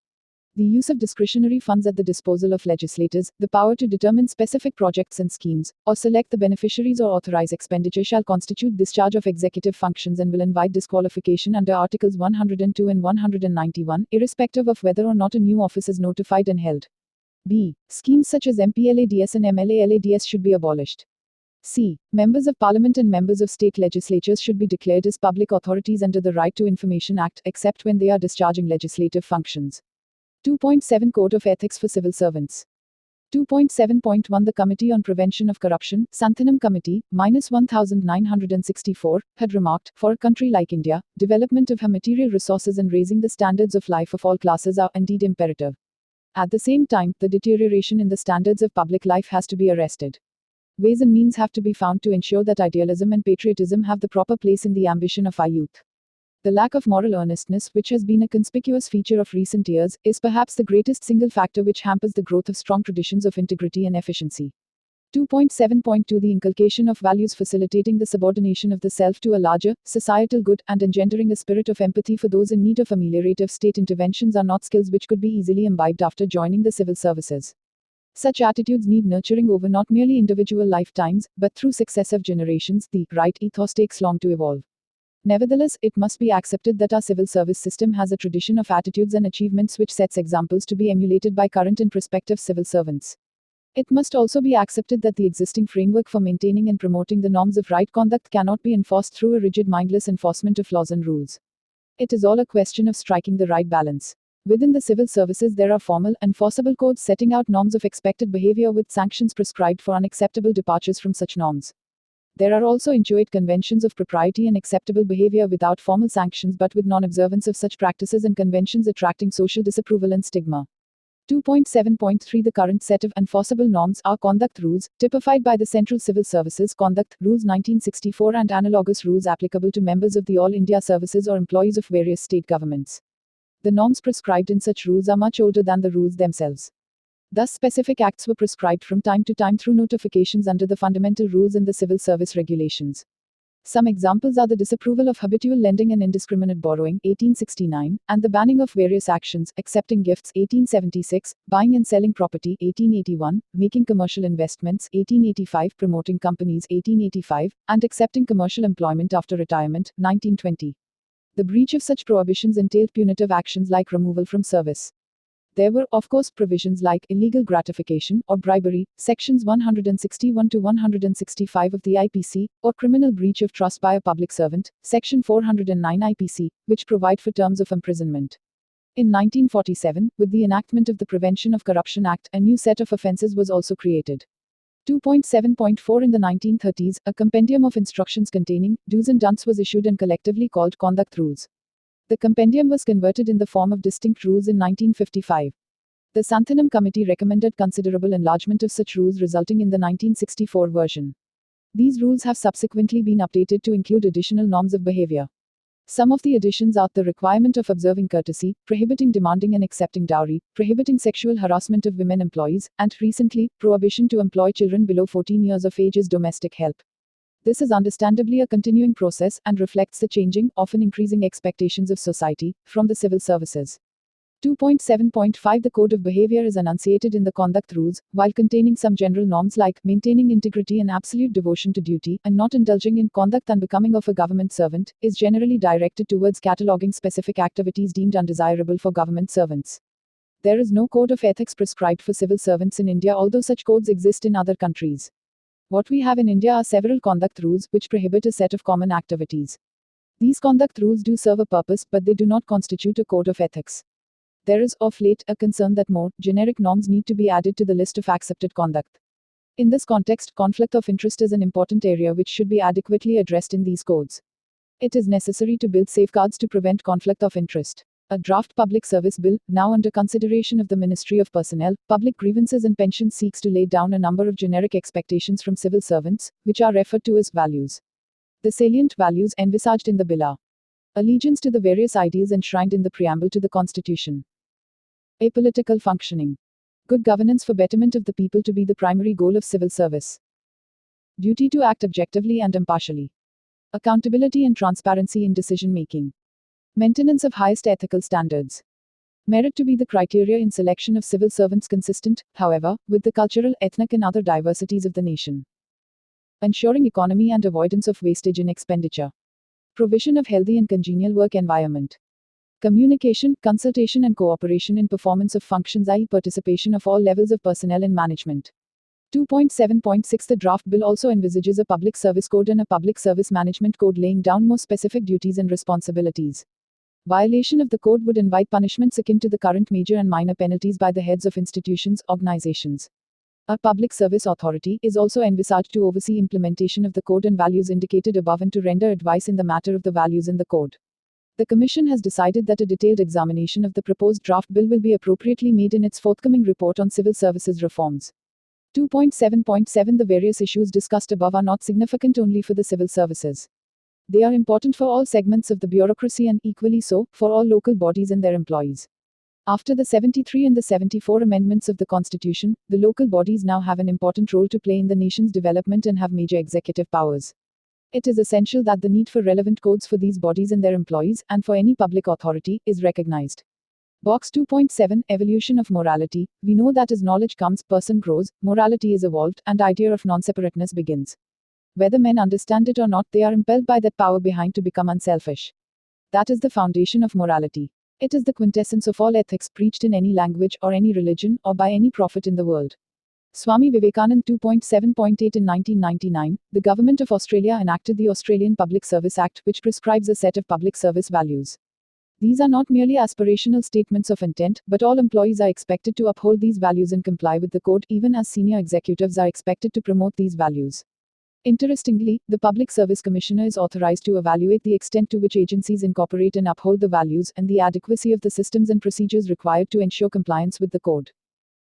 The use of discretionary funds at the disposal of legislators, the power to determine specific projects and schemes, or select the beneficiaries or authorize expenditure shall constitute discharge of executive functions and will invite disqualification under Articles 102 and 191, irrespective of whether or not a new office is notified and held. B. Schemes such as MPLADS and MLALADS should be abolished. C. Members of Parliament and members of state legislatures should be declared as public authorities under the Right to Information Act, except when they are discharging legislative functions. 2.7 Code of Ethics for Civil Servants. 2.7.1 The Committee on Prevention of Corruption, Santhanam Committee, -1964, had remarked, for a country like India, development of her material resources and raising the standards of life of all classes are indeed imperative. At the same time, the deterioration in the standards of public life has to be arrested. Ways and means have to be found to ensure that idealism and patriotism have the proper place in the ambition of our youth. The lack of moral earnestness, which has been a conspicuous feature of recent years, is perhaps the greatest single factor which hampers the growth of strong traditions of integrity and efficiency. 2.7.2 The inculcation of values facilitating the subordination of the self to a larger, societal good, and engendering a spirit of empathy for those in need of ameliorative state interventions are not skills which could be easily imbibed after joining the civil services. Such attitudes need nurturing over not merely individual lifetimes, but through successive generations. The right ethos takes long to evolve. Nevertheless, it must be accepted that our civil service system has a tradition of attitudes and achievements which sets examples to be emulated by current and prospective civil servants. It must also be accepted that the existing framework for maintaining and promoting the norms of right conduct cannot be enforced through a rigid mindless enforcement of laws and rules. It is all a question of striking the right balance. Within the civil services there are formal, enforceable codes setting out norms of expected behavior with sanctions prescribed for unacceptable departures from such norms. There are also inchoate conventions of propriety and acceptable behavior without formal sanctions but with non-observance of such practices and conventions attracting social disapproval and stigma. 2.7.3 The current set of enforceable norms are conduct rules, typified by the Central Civil Services Conduct Rules 1964 and analogous rules applicable to members of the All India Services or employees of various state governments. The norms prescribed in such rules are much older than the rules themselves. Thus, specific acts were prescribed from time to time through notifications under the fundamental rules in the Civil Service Regulations. Some examples are the disapproval of habitual lending and indiscriminate borrowing, 1869, and the banning of various actions, accepting gifts, 1876, buying and selling property, 1881, making commercial investments, 1885, promoting companies, 1885, and accepting commercial employment after retirement, 1920. The breach of such prohibitions entailed punitive actions like removal from service. There were, of course, provisions like illegal gratification or bribery, sections 161 to 165 of the IPC, or criminal breach of trust by a public servant, section 409 IPC, which provide for terms of imprisonment. In 1947, with the enactment of the Prevention of Corruption Act, a new set of offences was also created. 2.7.4 In the 1930s, a compendium of instructions containing do's and don'ts was issued and collectively called Conduct Rules. The compendium was converted in the form of distinct rules in 1955. The Santhanam Committee recommended considerable enlargement of such rules resulting in the 1964 version. These rules have subsequently been updated to include additional norms of behavior. Some of the additions are the requirement of observing courtesy, prohibiting demanding and accepting dowry, prohibiting sexual harassment of women employees, and recently, prohibition to employ children below 14 years of age as domestic help. This is understandably a continuing process and reflects the changing, often increasing expectations of society from the civil services. 2.7.5 The Code of Behavior is enunciated in the Conduct Rules, while containing some general norms like maintaining integrity and absolute devotion to duty, and not indulging in conduct unbecoming of a government servant, is generally directed towards cataloguing specific activities deemed undesirable for government servants. There is no code of ethics prescribed for civil servants in India, although such codes exist in other countries. What we have in India are several conduct rules which prohibit a set of common activities. These conduct rules do serve a purpose, but they do not constitute a code of ethics. There is, of late, a concern that more generic norms need to be added to the list of accepted conduct. In this context, conflict of interest is an important area which should be adequately addressed in these codes. It is necessary to build safeguards to prevent conflict of interest. A draft public service bill, now under consideration of the Ministry of Personnel, Public Grievances and Pensions, seeks to lay down a number of generic expectations from civil servants, which are referred to as values. The salient values envisaged in the bill are allegiance to the various ideals enshrined in the preamble to the Constitution, apolitical functioning, good governance for betterment of the people to be the primary goal of civil service, duty to act objectively and impartially, accountability and transparency in decision making, maintenance of highest ethical standards, merit to be the criteria in selection of civil servants, consistent, however, with the cultural, ethnic and other diversities of the nation, ensuring economy and avoidance of wastage in expenditure, provision of healthy and congenial work environment, communication, consultation and cooperation in performance of functions, i.e. participation of all levels of personnel in management. 2.7.6 The draft bill also envisages a public service code and a public service management code, laying down more specific duties and responsibilities. Violation of the code would invite punishments akin to the current major and minor penalties by the heads of institutions, organizations. A public service authority is also envisaged to oversee implementation of the code and values indicated above and to render advice in the matter of the values in the code. The Commission has decided that a detailed examination of the proposed draft bill will be appropriately made in its forthcoming report on civil services reforms. 2.7.7 The various issues discussed above are not significant only for the civil services. They are important for all segments of the bureaucracy and, equally so, for all local bodies and their employees. After the 73 and the 74 amendments of the Constitution, the local bodies now have an important role to play in the nation's development and have major executive powers. It is essential that the need for relevant codes for these bodies and their employees, and for any public authority, is recognized. Box 2.7 Evolution of morality. We know that as knowledge comes, person grows, morality is evolved, and idea of non-separateness begins. Whether men understand it or not, they are impelled by that power behind to become unselfish. That is the foundation of morality. It is the quintessence of all ethics preached in any language, or any religion, or by any prophet in the world. Swami Vivekananda 2.7.8 In 1999, the Government of Australia enacted the Australian Public Service Act, which prescribes a set of public service values. These are not merely aspirational statements of intent, but all employees are expected to uphold these values and comply with the code, even as senior executives are expected to promote these values. Interestingly, the Public Service Commissioner is authorized to evaluate the extent to which agencies incorporate and uphold the values, and the adequacy of the systems and procedures required to ensure compliance with the code.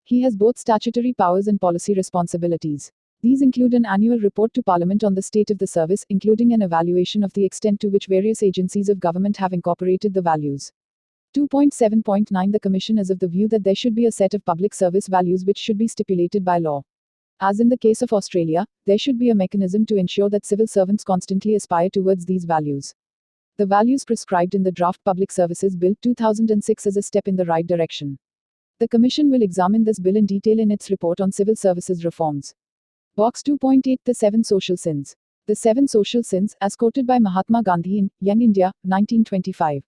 He has both statutory powers and policy responsibilities. These include an annual report to Parliament on the state of the service, including an evaluation of the extent to which various agencies of government have incorporated the values. 2.7.9 The Commission is of the view that there should be a set of public service values which should be stipulated by law. As in the case of Australia, there should be a mechanism to ensure that civil servants constantly aspire towards these values. The values prescribed in the Draft Public Services Bill 2006 is a step in the right direction. The Commission will examine this bill in detail in its report on civil services reforms. Box 2.8 The 7 Social Sins. The 7 Social Sins, as quoted by Mahatma Gandhi in Young India, 1925.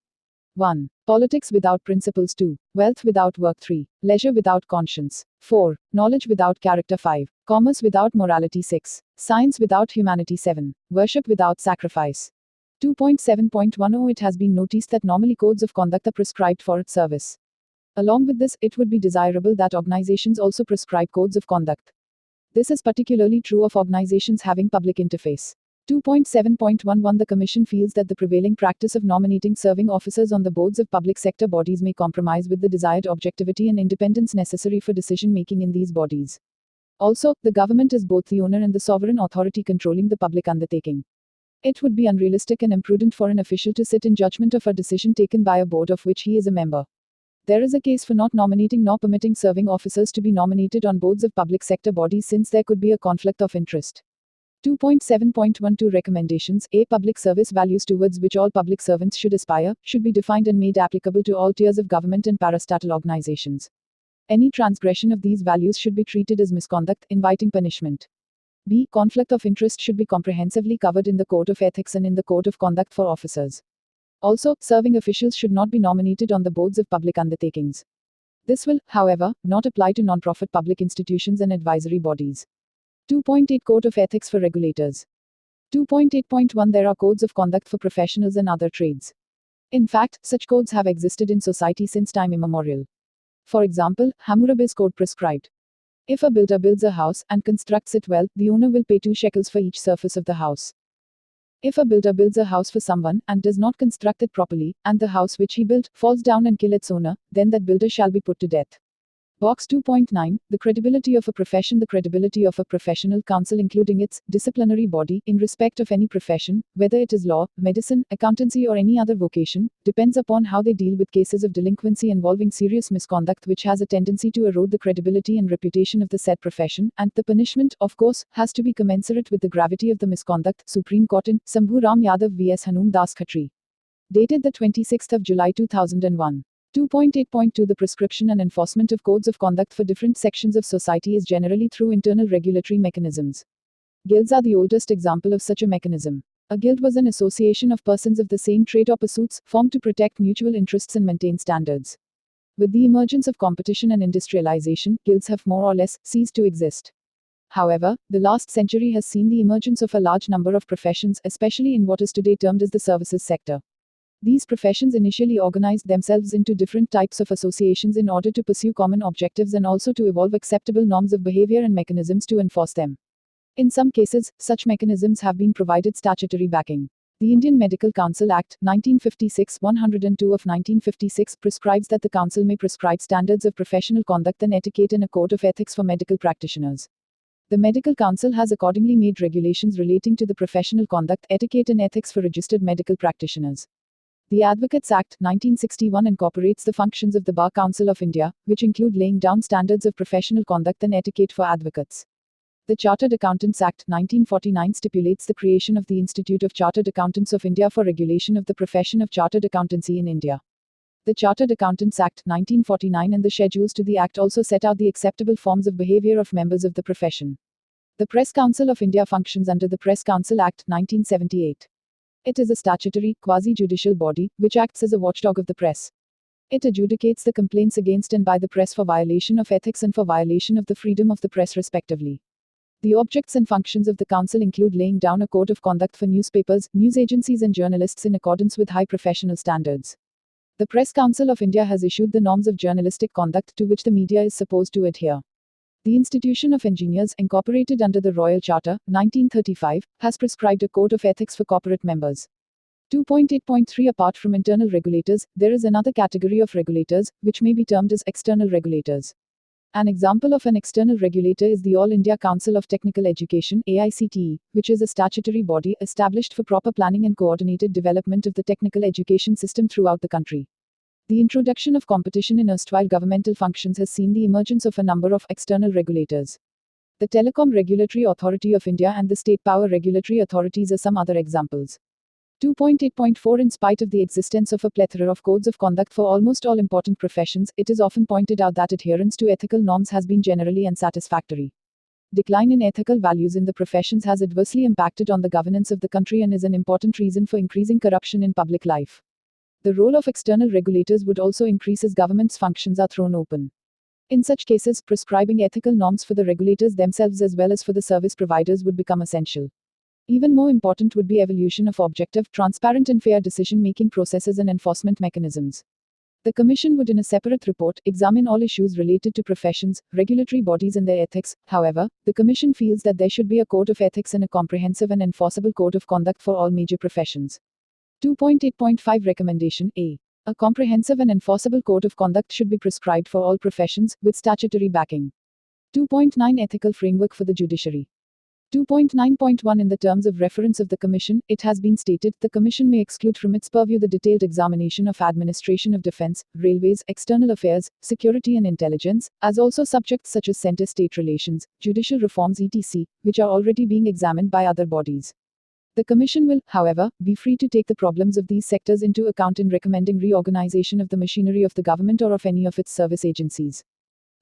1. Politics without principles. 2. Wealth without work. 3. Leisure without conscience. 4. Knowledge without character. 5. Commerce without morality. 6. Science without humanity. 7. Worship without sacrifice. 2.7.10 It has been noticed that normally codes of conduct are prescribed for its service. Along with this, it would be desirable that organizations also prescribe codes of conduct. This is particularly true of organizations having public interface. 2.7.11 The Commission feels that the prevailing practice of nominating serving officers on the boards of public sector bodies may compromise with the desired objectivity and independence necessary for decision making in these bodies. Also, the government is both the owner and the sovereign authority controlling the public undertaking. It would be unrealistic and imprudent for an official to sit in judgment of a decision taken by a board of which he is a member. There is a case for not nominating nor permitting serving officers to be nominated on boards of public sector bodies since there could be a conflict of interest. 2.7.12 Recommendations. A. Public service values towards which all public servants should aspire, should be defined and made applicable to all tiers of government and parastatal organizations. Any transgression of these values should be treated as misconduct, inviting punishment. B. Conflict of interest should be comprehensively covered in the Code of Ethics and in the Code of Conduct for Officers. Also, serving officials should not be nominated on the boards of public undertakings. This will, however, not apply to non-profit public institutions and advisory bodies. 2.8 Code of Ethics for Regulators. 2.8.1 There are codes of conduct for professionals and other trades. In fact, such codes have existed in society since time immemorial. For example, Hammurabi's code prescribed: if a builder builds a house and constructs it well, the owner will pay 2 shekels for each surface of the house. If a builder builds a house for someone and does not construct it properly, and the house which he built falls down and kill its owner, then that builder shall be put to death. Box 2.9 The credibility of a profession. The credibility of a professional council, including its disciplinary body, in respect of any profession, whether it is law, medicine, accountancy, or any other vocation, depends upon how they deal with cases of delinquency involving serious misconduct which has a tendency to erode the credibility and reputation of the said profession, and the punishment, of course, has to be commensurate with the gravity of the misconduct. Supreme Court in Sambhu Ram Yadav vs Hanum Das Khatri. Dated the 26th of July 2001. 2.8.2 The prescription and enforcement of codes of conduct for different sections of society is generally through internal regulatory mechanisms. Guilds are the oldest example of such a mechanism. A guild was an association of persons of the same trade or pursuits, formed to protect mutual interests and maintain standards. With the emergence of competition and industrialization, guilds have more or less ceased to exist. However, the last century has seen the emergence of a large number of professions, especially in what is today termed as the services sector. These professions initially organized themselves into different types of associations in order to pursue common objectives and also to evolve acceptable norms of behavior and mechanisms to enforce them. In some cases, such mechanisms have been provided statutory backing. The Indian Medical Council Act, 1956, 102 of 1956 prescribes that the Council may prescribe standards of professional conduct and etiquette and a code of ethics for medical practitioners. The Medical Council has accordingly made regulations relating to the professional conduct, etiquette and ethics for registered medical practitioners. The Advocates Act, 1961 incorporates the functions of the Bar Council of India, which include laying down standards of professional conduct and etiquette for advocates. The Chartered Accountants Act, 1949 stipulates the creation of the Institute of Chartered Accountants of India for regulation of the profession of chartered accountancy in India. The Chartered Accountants Act, 1949 and the schedules to the Act also set out the acceptable forms of behavior of members of the profession. The Press Council of India functions under the Press Council Act, 1978. It is a statutory, quasi-judicial body, which acts as a watchdog of the press. It adjudicates the complaints against and by the press for violation of ethics and for violation of the freedom of the press respectively. The objects and functions of the Council include laying down a code of conduct for newspapers, news agencies and journalists in accordance with high professional standards. The Press Council of India has issued the norms of journalistic conduct to which the media is supposed to adhere. The Institution of Engineers, incorporated under the Royal Charter, 1935, has prescribed a code of ethics for corporate members. 2.8.3 Apart from internal regulators, there is another category of regulators, which may be termed as external regulators. An example of an external regulator is the All India Council of Technical Education, AICTE, which is a statutory body established for proper planning and coordinated development of the technical education system throughout the country. The introduction of competition in erstwhile governmental functions has seen the emergence of a number of external regulators. The Telecom Regulatory Authority of India and the State Power Regulatory Authorities are some other examples. 2.8.4 In spite of the existence of a plethora of codes of conduct for almost all important professions, it is often pointed out that adherence to ethical norms has been generally unsatisfactory. Decline in ethical values in the professions has adversely impacted on the governance of the country and is an important reason for increasing corruption in public life. The role of external regulators would also increase as government's functions are thrown open. In such cases, prescribing ethical norms for the regulators themselves as well as for the service providers would become essential. Even more important would be evolution of objective, transparent and fair decision-making processes and enforcement mechanisms. The Commission would in a separate report examine all issues related to professions, regulatory bodies and their ethics. However, the Commission feels that there should be a code of ethics and a comprehensive and enforceable code of conduct for all major professions. 2.8.5 Recommendation A. A comprehensive and enforceable code of conduct should be prescribed for all professions, with statutory backing. 2.9 Ethical framework for the judiciary. 2.9.1 In the terms of reference of the Commission, it has been stated, the Commission may exclude from its purview the detailed examination of administration of defense, railways, external affairs, security and intelligence, as also subjects such as center-state relations, judicial reforms etc., which are already being examined by other bodies. The Commission will, however, be free to take the problems of these sectors into account in recommending reorganization of the machinery of the government or of any of its service agencies.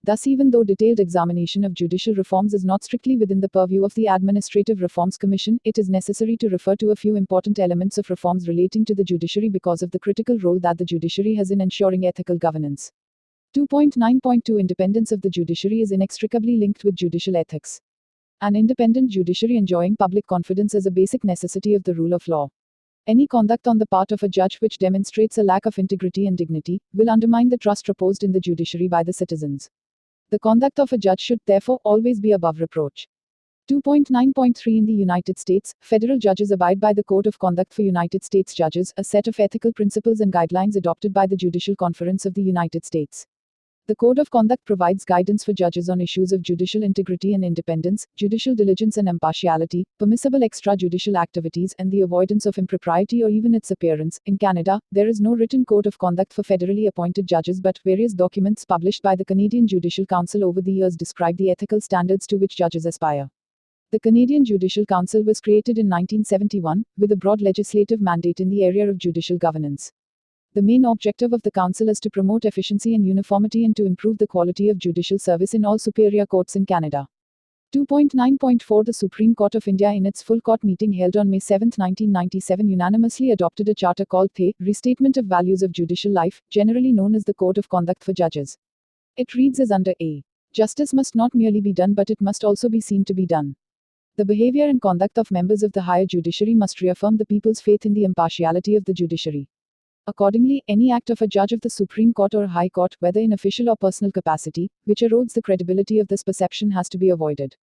Thus, even though detailed examination of judicial reforms is not strictly within the purview of the Administrative Reforms Commission, it is necessary to refer to a few important elements of reforms relating to the judiciary because of the critical role that the judiciary has in ensuring ethical governance. 2.9.2 Independence of the judiciary is inextricably linked with judicial ethics. An independent judiciary enjoying public confidence is a basic necessity of the rule of law. Any conduct on the part of a judge which demonstrates a lack of integrity and dignity will undermine the trust reposed in the judiciary by the citizens. The conduct of a judge should therefore always be above reproach. 2.9.3 In the United States, federal judges abide by the Code of Conduct for United States Judges, a set of ethical principles and guidelines adopted by the Judicial Conference of the United States. The Code of Conduct provides guidance for judges on issues of judicial integrity and independence, judicial diligence and impartiality, permissible extrajudicial activities, and the avoidance of impropriety or even its appearance. In Canada, there is no written code of conduct for federally appointed judges, but various documents published by the Canadian Judicial Council over the years describe the ethical standards to which judges aspire. The Canadian Judicial Council was created in 1971, with a broad legislative mandate in the area of judicial governance. The main objective of the Council is to promote efficiency and uniformity and to improve the quality of judicial service in all superior courts in Canada. 2.9.4 The Supreme Court of India in its full court meeting held on May 7, 1997 unanimously adopted a charter called the Restatement of Values of Judicial Life, generally known as the Code of Conduct for Judges. It reads as under A. Justice must not merely be done but it must also be seen to be done. The behavior and conduct of members of the higher judiciary must reaffirm the people's faith in the impartiality of the judiciary. Accordingly, any act of a judge of the Supreme Court or High Court, whether in official or personal capacity, which erodes the credibility of this perception has to be avoided.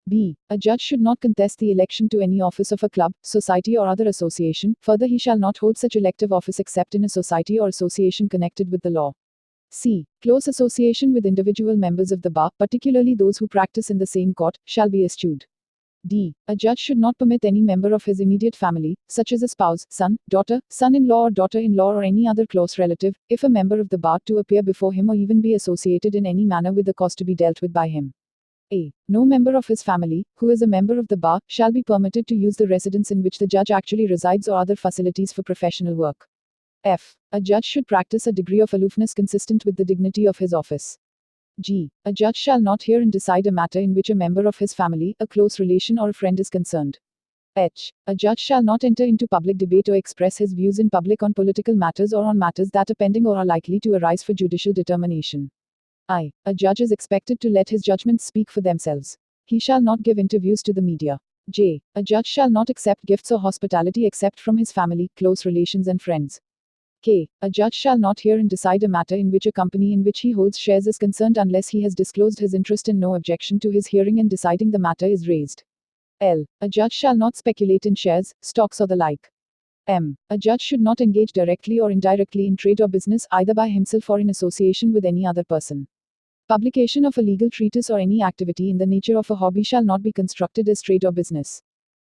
B. A judge should not contest the election to any office of a club, society or other association. Further, he shall not hold such elective office except in a society or association connected with the law. C. Close association with individual members of the bar, particularly those who practice in the same court, shall be eschewed. D. A judge should not permit any member of his immediate family, such as a spouse, son, daughter, son-in-law or daughter-in-law or any other close relative, if a member of the bar, to appear before him or even be associated in any manner with the cause to be dealt with by him. A. No member of his family, who is a member of the bar, shall be permitted to use the residence in which the judge actually resides or other facilities for professional work. F. A judge should practice a degree of aloofness consistent with the dignity of his office. G. A judge shall not hear and decide a matter in which a member of his family, a close relation or a friend is concerned. H. A judge shall not enter into public debate or express his views in public on political matters or on matters that are pending or are likely to arise for judicial determination. I. A judge is expected to let his judgments speak for themselves. He shall not give interviews to the media. J. A judge shall not accept gifts or hospitality except from his family, close relations and friends. K. A judge shall not hear and decide a matter in which a company in which he holds shares is concerned unless he has disclosed his interest and no objection to his hearing and deciding the matter is raised. L. A judge shall not speculate in shares, stocks or the like. M. A judge should not engage directly or indirectly in trade or business either by himself or in association with any other person. Publication of a legal treatise or any activity in the nature of a hobby shall not be construed as trade or business.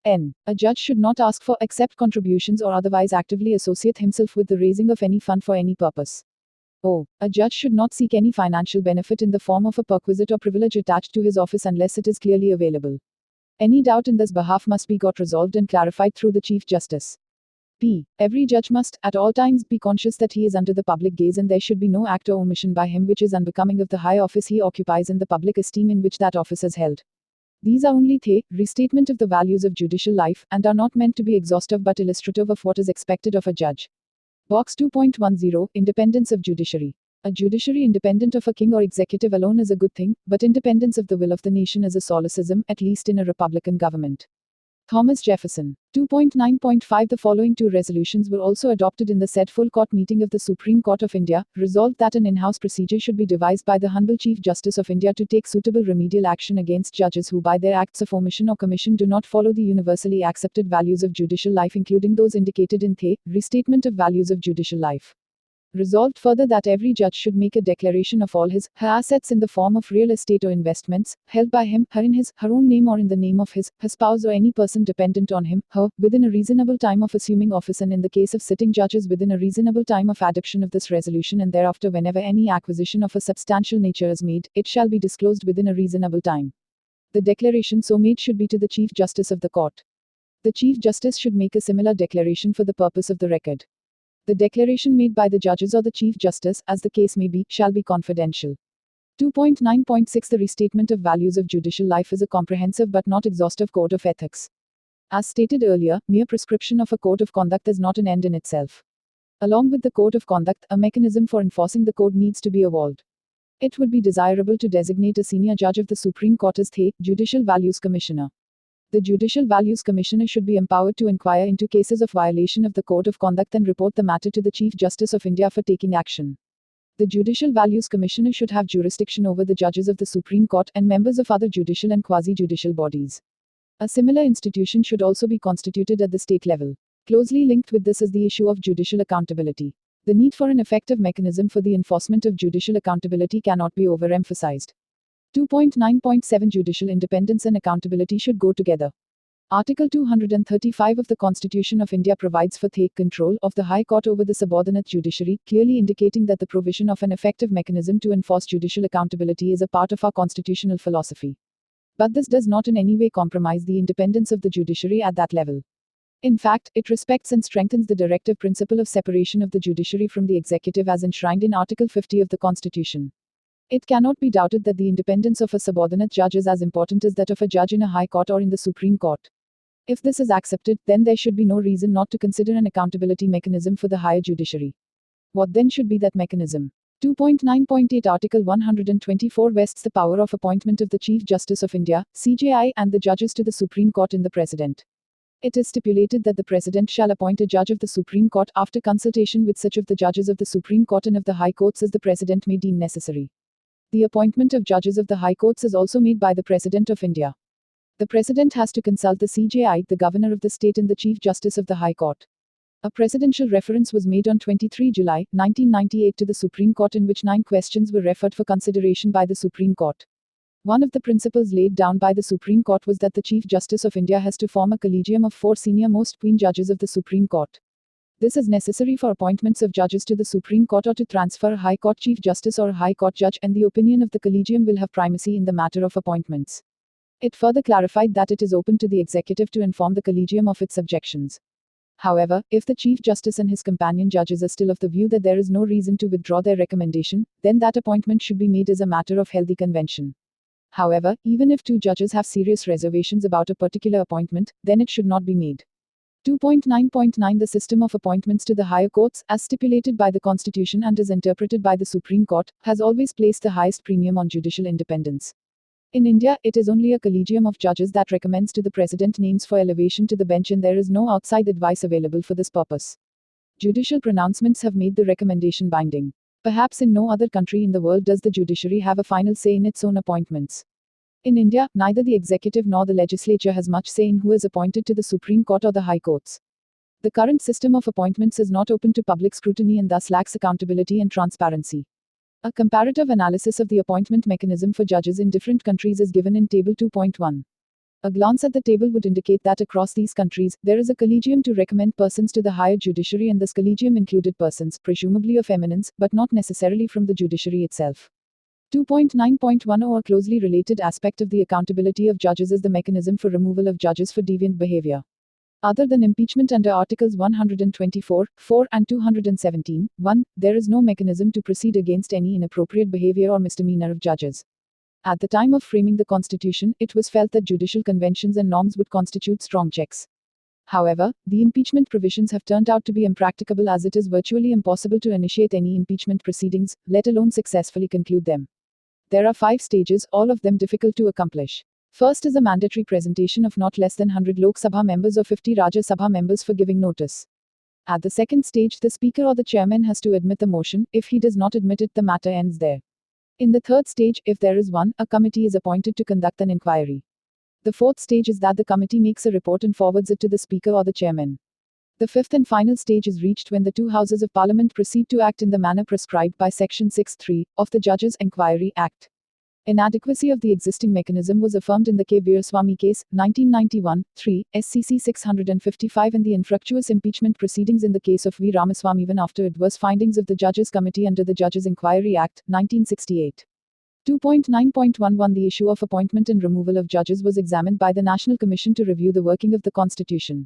N. A judge should not ask for, accept contributions or otherwise actively associate himself with the raising of any fund for any purpose. O. A judge should not seek any financial benefit in the form of a perquisite or privilege attached to his office unless it is clearly available. Any doubt in this behalf must be got resolved and clarified through the Chief Justice. P. Every judge must, at all times, be conscious that he is under the public gaze and there should be no act or omission by him which is unbecoming of the high office he occupies and the public esteem in which that office is held. These are only the restatement of the values of judicial life, and are not meant to be exhaustive but illustrative of what is expected of a judge. Box 2.10 Independence of Judiciary. A judiciary independent of a king or executive alone is a good thing, but independence of the will of the nation is a solecism, at least in a republican government. Thomas Jefferson. 2.9.5 The following two resolutions were also adopted in the said full court meeting of the Supreme Court of India. Resolved that an in-house procedure should be devised by the Honorable Chief Justice of India to take suitable remedial action against judges who by their acts of omission or commission do not follow the universally accepted values of judicial life, including those indicated in the Restatement of Values of Judicial Life. Resolved further that every judge should make a declaration of all his, her assets in the form of real estate or investments, held by him, her in his, her own name or in the name of his, her spouse or any person dependent on him, her, within a reasonable time of assuming office, and in the case of sitting judges within a reasonable time of adoption of this resolution, and thereafter whenever any acquisition of a substantial nature is made, it shall be disclosed within a reasonable time. The declaration so made should be to the Chief Justice of the Court. The Chief Justice should make a similar declaration for the purpose of the record. The declaration made by the judges or the Chief Justice, as the case may be, shall be confidential. 2.9.6 The Restatement of Values of Judicial Life is a comprehensive but not exhaustive code of ethics. As stated earlier, mere prescription of a code of conduct is not an end in itself. Along with the code of conduct, a mechanism for enforcing the code needs to be evolved. It would be desirable to designate a senior judge of the Supreme Court as the Judicial Values Commissioner. The Judicial Values Commissioner should be empowered to inquire into cases of violation of the Code of Conduct and report the matter to the Chief Justice of India for taking action. The Judicial Values Commissioner should have jurisdiction over the judges of the Supreme Court and members of other judicial and quasi-judicial bodies. A similar institution should also be constituted at the state level. Closely linked with this is the issue of judicial accountability. The need for an effective mechanism for the enforcement of judicial accountability cannot be overemphasized. 2.9.7 Judicial independence and accountability should go together. Article 235 of the Constitution of India provides for the control of the High Court over the subordinate judiciary, clearly indicating that the provision of an effective mechanism to enforce judicial accountability is a part of our constitutional philosophy. But this does not in any way compromise the independence of the judiciary at that level. In fact, it respects and strengthens the directive principle of separation of the judiciary from the executive as enshrined in Article 50 of the Constitution. It cannot be doubted that the independence of a subordinate judge is as important as that of a judge in a high court or in the Supreme Court. If this is accepted, then there should be no reason not to consider an accountability mechanism for the higher judiciary. What then should be that mechanism? 2.9.8 Article 124 vests the power of appointment of the Chief Justice of India, CJI, and the judges to the Supreme Court in the President. It is stipulated that the President shall appoint a judge of the Supreme Court after consultation with such of the judges of the Supreme Court and of the High Courts as the President may deem necessary. The appointment of judges of the High Courts is also made by the President of India. The President has to consult the CJI, the Governor of the state, and the Chief Justice of the High Court. A presidential reference was made on 23 July, 1998 to the Supreme Court in which 9 questions were referred for consideration by the Supreme Court. One of the principles laid down by the Supreme Court was that the Chief Justice of India has to form a collegium of 4 senior-most Queen judges of the Supreme Court. This is necessary for appointments of judges to the Supreme Court or to transfer a High Court Chief Justice or a High Court Judge, and the opinion of the collegium will have primacy in the matter of appointments. It further clarified that it is open to the executive to inform the collegium of its objections. However, if the Chief Justice and his companion judges are still of the view that there is no reason to withdraw their recommendation, then that appointment should be made as a matter of healthy convention. However, even if 2 judges have serious reservations about a particular appointment, then it should not be made. 2.9.9 The system of appointments to the higher courts, as stipulated by the Constitution and as interpreted by the Supreme Court, has always placed the highest premium on judicial independence. In India, it is only a collegium of judges that recommends to the President names for elevation to the bench, and there is no outside advice available for this purpose. Judicial pronouncements have made the recommendation binding. Perhaps in no other country in the world does the judiciary have a final say in its own appointments. In India, neither the executive nor the legislature has much say in who is appointed to the Supreme Court or the High Courts. The current system of appointments is not open to public scrutiny and thus lacks accountability and transparency. A comparative analysis of the appointment mechanism for judges in different countries is given in Table 2.1. A glance at the table would indicate that across these countries, there is a collegium to recommend persons to the higher judiciary, and this collegium included persons, presumably of eminence, but not necessarily from the judiciary itself. 2.9.10 A closely related aspect of the accountability of judges is the mechanism for removal of judges for deviant behavior. Other than impeachment under Articles 124, 4, and 217, 1, there is no mechanism to proceed against any inappropriate behavior or misdemeanor of judges. At the time of framing the Constitution, it was felt that judicial conventions and norms would constitute strong checks. However, the impeachment provisions have turned out to be impracticable, as it is virtually impossible to initiate any impeachment proceedings, let alone successfully conclude them. There are 5 stages, all of them difficult to accomplish. First is a mandatory presentation of not less than 100 Lok Sabha members or 50 Rajya Sabha members for giving notice. At the second stage, the Speaker or the Chairman has to admit the motion. If he does not admit it, the matter ends there. In the third stage, if there is one, a committee is appointed to conduct an inquiry. The fourth stage is that the committee makes a report and forwards it to the Speaker or the Chairman. The fifth and final stage is reached when the 2 Houses of Parliament proceed to act in the manner prescribed by Section 6(3) of the Judges' Inquiry Act. Inadequacy of the existing mechanism was affirmed in the K. Veeraswamy case, 1991, 3, SCC 655, and the infructuous impeachment proceedings in the case of V. Ramaswamy even after adverse findings of the Judges' Committee under the Judges' Inquiry Act, 1968. 2.9.11 The issue of appointment and removal of judges was examined by the National Commission to review the working of the Constitution.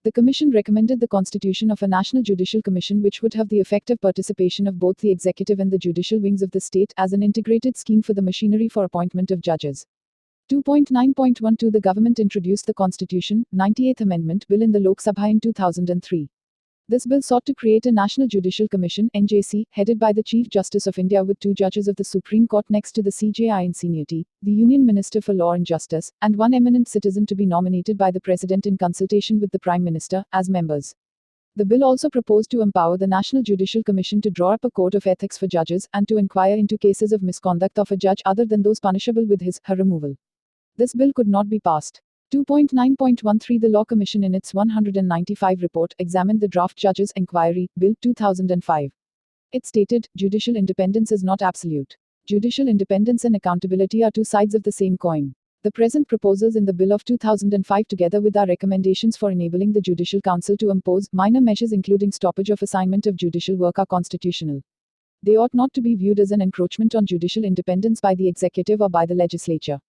The Commission recommended the constitution of a National Judicial Commission which would have the effective participation of both the executive and the judicial wings of the state as an integrated scheme for the machinery for appointment of judges. 2.9.12 The government introduced the Constitution, 98th Amendment Bill in the Lok Sabha in 2003. This bill sought to create a National Judicial Commission (NJC), headed by the Chief Justice of India with 2 judges of the Supreme Court next to the CJI insinuity, the Union Minister for Law and Justice, and 1 eminent citizen to be nominated by the President in consultation with the Prime Minister, as members. The bill also proposed to empower the National Judicial Commission to draw up a code of ethics for judges, and to inquire into cases of misconduct of a judge other than those punishable with his/her removal. This bill could not be passed. 2.9.13 The Law Commission in its 195 report examined the Draft Judges' Inquiry Bill 2005. It stated, judicial independence is not absolute. Judicial independence and accountability are 2 sides of the same coin. The present proposals in the Bill of 2005, together with our recommendations for enabling the Judicial Council to impose minor measures including stoppage of assignment of judicial work, are constitutional. They ought not to be viewed as an encroachment on judicial independence by the executive or by the legislature.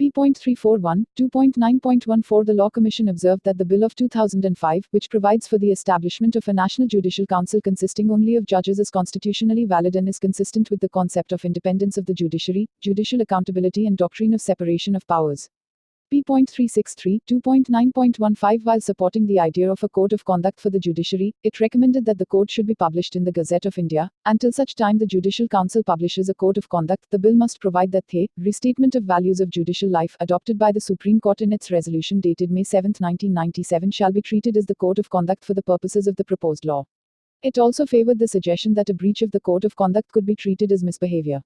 p.341, 2.9.14 The Law Commission observed that the Bill of 2005, which provides for the establishment of a National Judicial Council consisting only of judges, is constitutionally valid and is consistent with the concept of independence of the judiciary, judicial accountability and doctrine of separation of powers. p.363, 2.9.15 While supporting the idea of a code of conduct for the judiciary, it recommended that the code should be published in the Gazette of India. Until such time the Judicial Council publishes a code of conduct, the bill must provide that the Restatement of Values of Judicial Life, adopted by the Supreme Court in its resolution dated May 7, 1997, shall be treated as the code of conduct for the purposes of the proposed law. It also favored the suggestion that a breach of the code of conduct could be treated as misbehavior.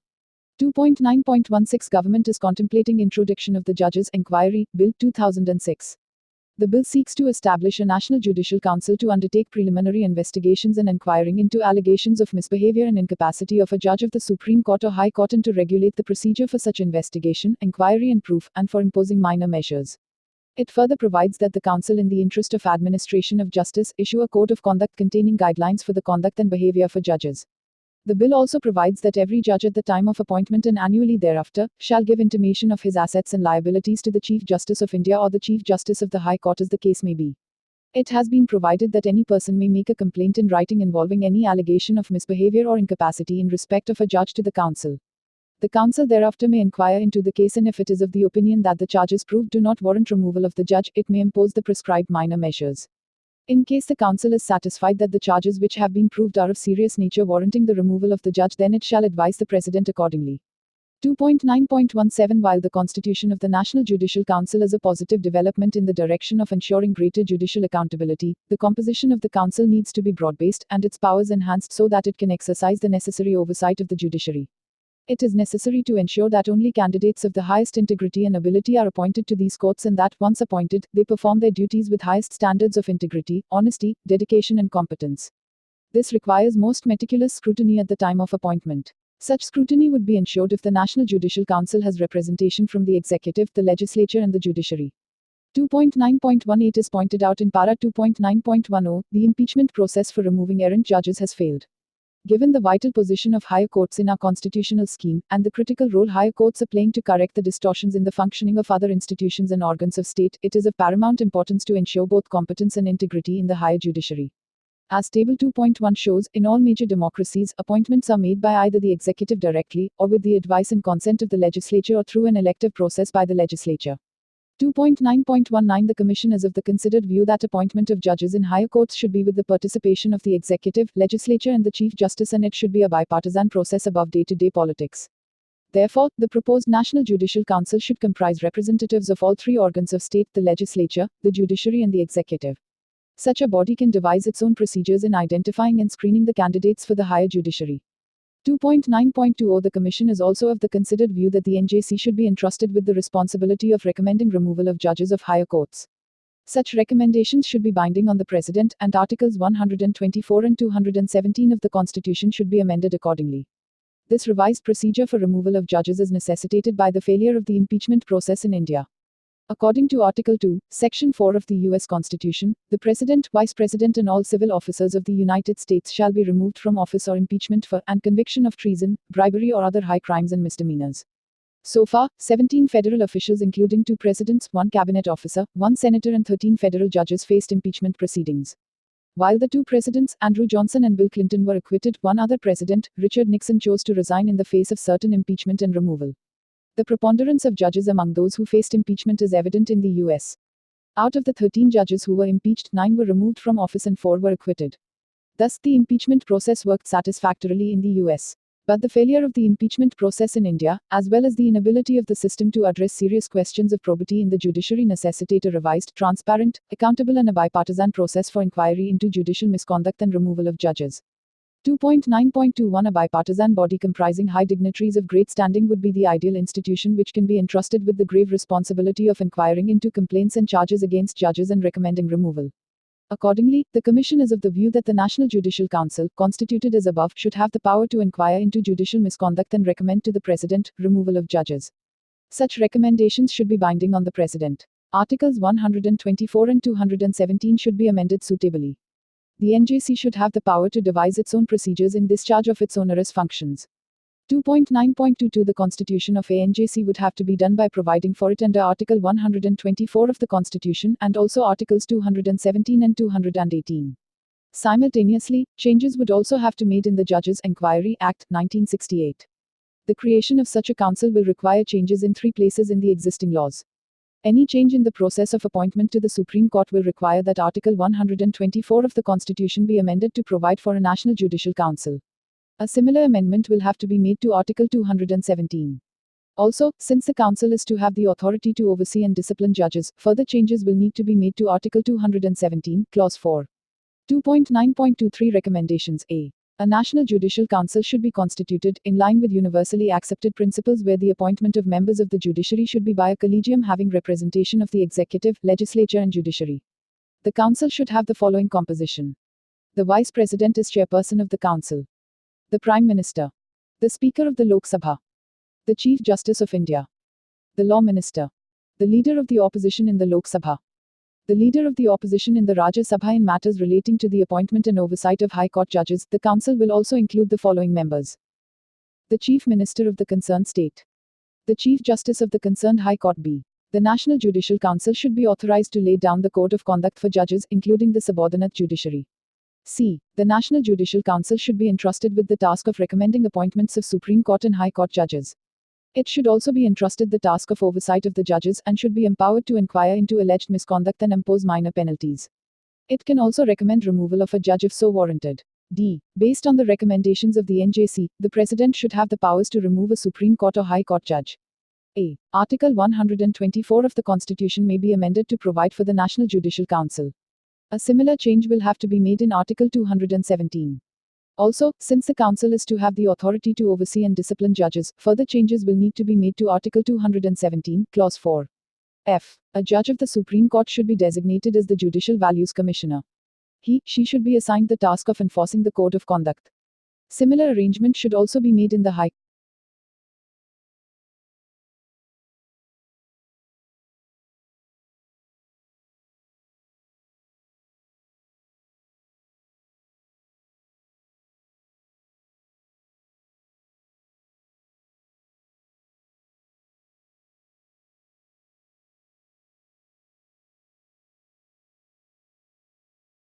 2.9.16 Government is contemplating introduction of the Judges' Inquiry Bill 2006. The bill seeks to establish a National Judicial Council to undertake preliminary investigations and inquiring into allegations of misbehavior and incapacity of a judge of the Supreme Court or High Court, and to regulate the procedure for such investigation, inquiry and proof, and for imposing minor measures. It further provides that the Council, in the interest of administration of justice, issue a code of conduct containing guidelines for the conduct and behavior for judges. The bill also provides that every judge at the time of appointment and annually thereafter shall give intimation of his assets and liabilities to the Chief Justice of India or the Chief Justice of the High Court, as the case may be. It has been provided that any person may make a complaint in writing involving any allegation of misbehavior or incapacity in respect of a judge to the Council. The Council thereafter may inquire into the case, and if it is of the opinion that the charges proved do not warrant removal of the judge, it may impose the prescribed minor measures. In case the Council is satisfied that the charges which have been proved are of serious nature warranting the removal of the judge, then it shall advise the President accordingly. 2.9.17 While the constitution of the National Judicial Council is a positive development in the direction of ensuring greater judicial accountability, the composition of the Council needs to be broad-based, and its powers enhanced so that it can exercise the necessary oversight of the judiciary. It is necessary to ensure that only candidates of the highest integrity and ability are appointed to these courts, and that, once appointed, they perform their duties with highest standards of integrity, honesty, dedication and competence. This requires most meticulous scrutiny at the time of appointment. Such scrutiny would be ensured if the National Judicial Council has representation from the executive, the legislature and the judiciary. 2.9.18 is pointed out in para 2.9.10, the impeachment process for removing errant judges has failed. Given the vital position of higher courts in our constitutional scheme, and the critical role higher courts are playing to correct the distortions in the functioning of other institutions and organs of state, it is of paramount importance to ensure both competence and integrity in the higher judiciary. As Table 2.1 shows, in all major democracies, appointments are made by either the executive directly, or with the advice and consent of the legislature, or through an elective process by the legislature. 2.9.19 The Commission is of the considered view that appointment of judges in higher courts should be with the participation of the executive, legislature and the Chief Justice, and it should be a bipartisan process above day-to-day politics. Therefore, the proposed National Judicial Council should comprise representatives of all 3 organs of state: the legislature, the judiciary and the executive. Such a body can devise its own procedures in identifying and screening the candidates for the higher judiciary. 2.9.20 The Commission is also of the considered view that the NJC should be entrusted with the responsibility of recommending removal of judges of higher courts. Such recommendations should be binding on the President, and Articles 124 and 217 of the Constitution should be amended accordingly. This revised procedure for removal of judges is necessitated by the failure of the impeachment process in India. According to Article 2, Section 4 of the U.S. Constitution, the President, Vice President and all civil officers of the United States shall be removed from office or impeachment for, and conviction of treason, bribery or other high crimes and misdemeanors. So far, 17 federal officials including 2 presidents, 1 cabinet officer, 1 senator and 13 federal judges faced impeachment proceedings. While the 2 presidents, Andrew Johnson and Bill Clinton, were acquitted, one other president, Richard Nixon, chose to resign in the face of certain impeachment and removal. The preponderance of judges among those who faced impeachment is evident in the U.S. Out of the 13 judges who were impeached, 9 were removed from office and 4 were acquitted. Thus, the impeachment process worked satisfactorily in the US. But the failure of the impeachment process in India, as well as the inability of the system to address serious questions of probity in the judiciary, necessitate a revised, transparent, accountable, and a bipartisan process for inquiry into judicial misconduct and removal of judges. 2.9.21 A bipartisan body comprising high dignitaries of great standing would be the ideal institution which can be entrusted with the grave responsibility of inquiring into complaints and charges against judges and recommending removal. Accordingly, the Commission is of the view that the National Judicial Council, constituted as above, should have the power to inquire into judicial misconduct and recommend to the President removal of judges. Such recommendations should be binding on the President. Articles 124 and 217 should be amended suitably. The NJC should have the power to devise its own procedures in discharge of its onerous functions. 2.9.22 The constitution of ANJC would have to be done by providing for it under Article 124 of the Constitution and also Articles 217 and 218. Simultaneously, changes would also have to be made in the Judges' Enquiry Act, 1968. The creation of such a council will require changes in 3 places in the existing laws. Any change in the process of appointment to the Supreme Court will require that Article 124 of the Constitution be amended to provide for a National Judicial Council. A similar amendment will have to be made to Article 217. Also, since the Council is to have the authority to oversee and discipline judges, further changes will need to be made to Article 217, Clause 4. 2.9.23 Recommendations A. A National Judicial Council should be constituted, in line with universally accepted principles where the appointment of members of the judiciary should be by a collegium having representation of the executive, legislature and judiciary. The Council should have the following composition. The Vice President is chairperson of the Council. The Prime Minister. The Speaker of the Lok Sabha. The Chief Justice of India. The Law Minister. The Leader of the Opposition in the Lok Sabha. The Leader of the Opposition in the Rajya Sabha in matters relating to the appointment and oversight of High Court judges. The Council will also include the following members. The Chief Minister of the concerned state. The Chief Justice of the concerned High Court. B. The National Judicial Council should be authorized to lay down the code of conduct for judges, including the subordinate judiciary. C. The National Judicial Council should be entrusted with the task of recommending appointments of Supreme Court and High Court judges. It should also be entrusted the task of oversight of the judges and should be empowered to inquire into alleged misconduct and impose minor penalties. It can also recommend removal of a judge if so warranted. D. Based on the recommendations of the NJC, the President should have the powers to remove a Supreme Court or High Court judge. A. Article 124 of the Constitution may be amended to provide for the National Judicial Council. A similar change will have to be made in Article 217. Also, since the Council is to have the authority to oversee and discipline judges, further changes will need to be made to Article 217, Clause 4. F. A judge of the Supreme Court should be designated as the Judicial Values Commissioner. He/she should be assigned the task of enforcing the Code of Conduct. Similar arrangement should also be made in the High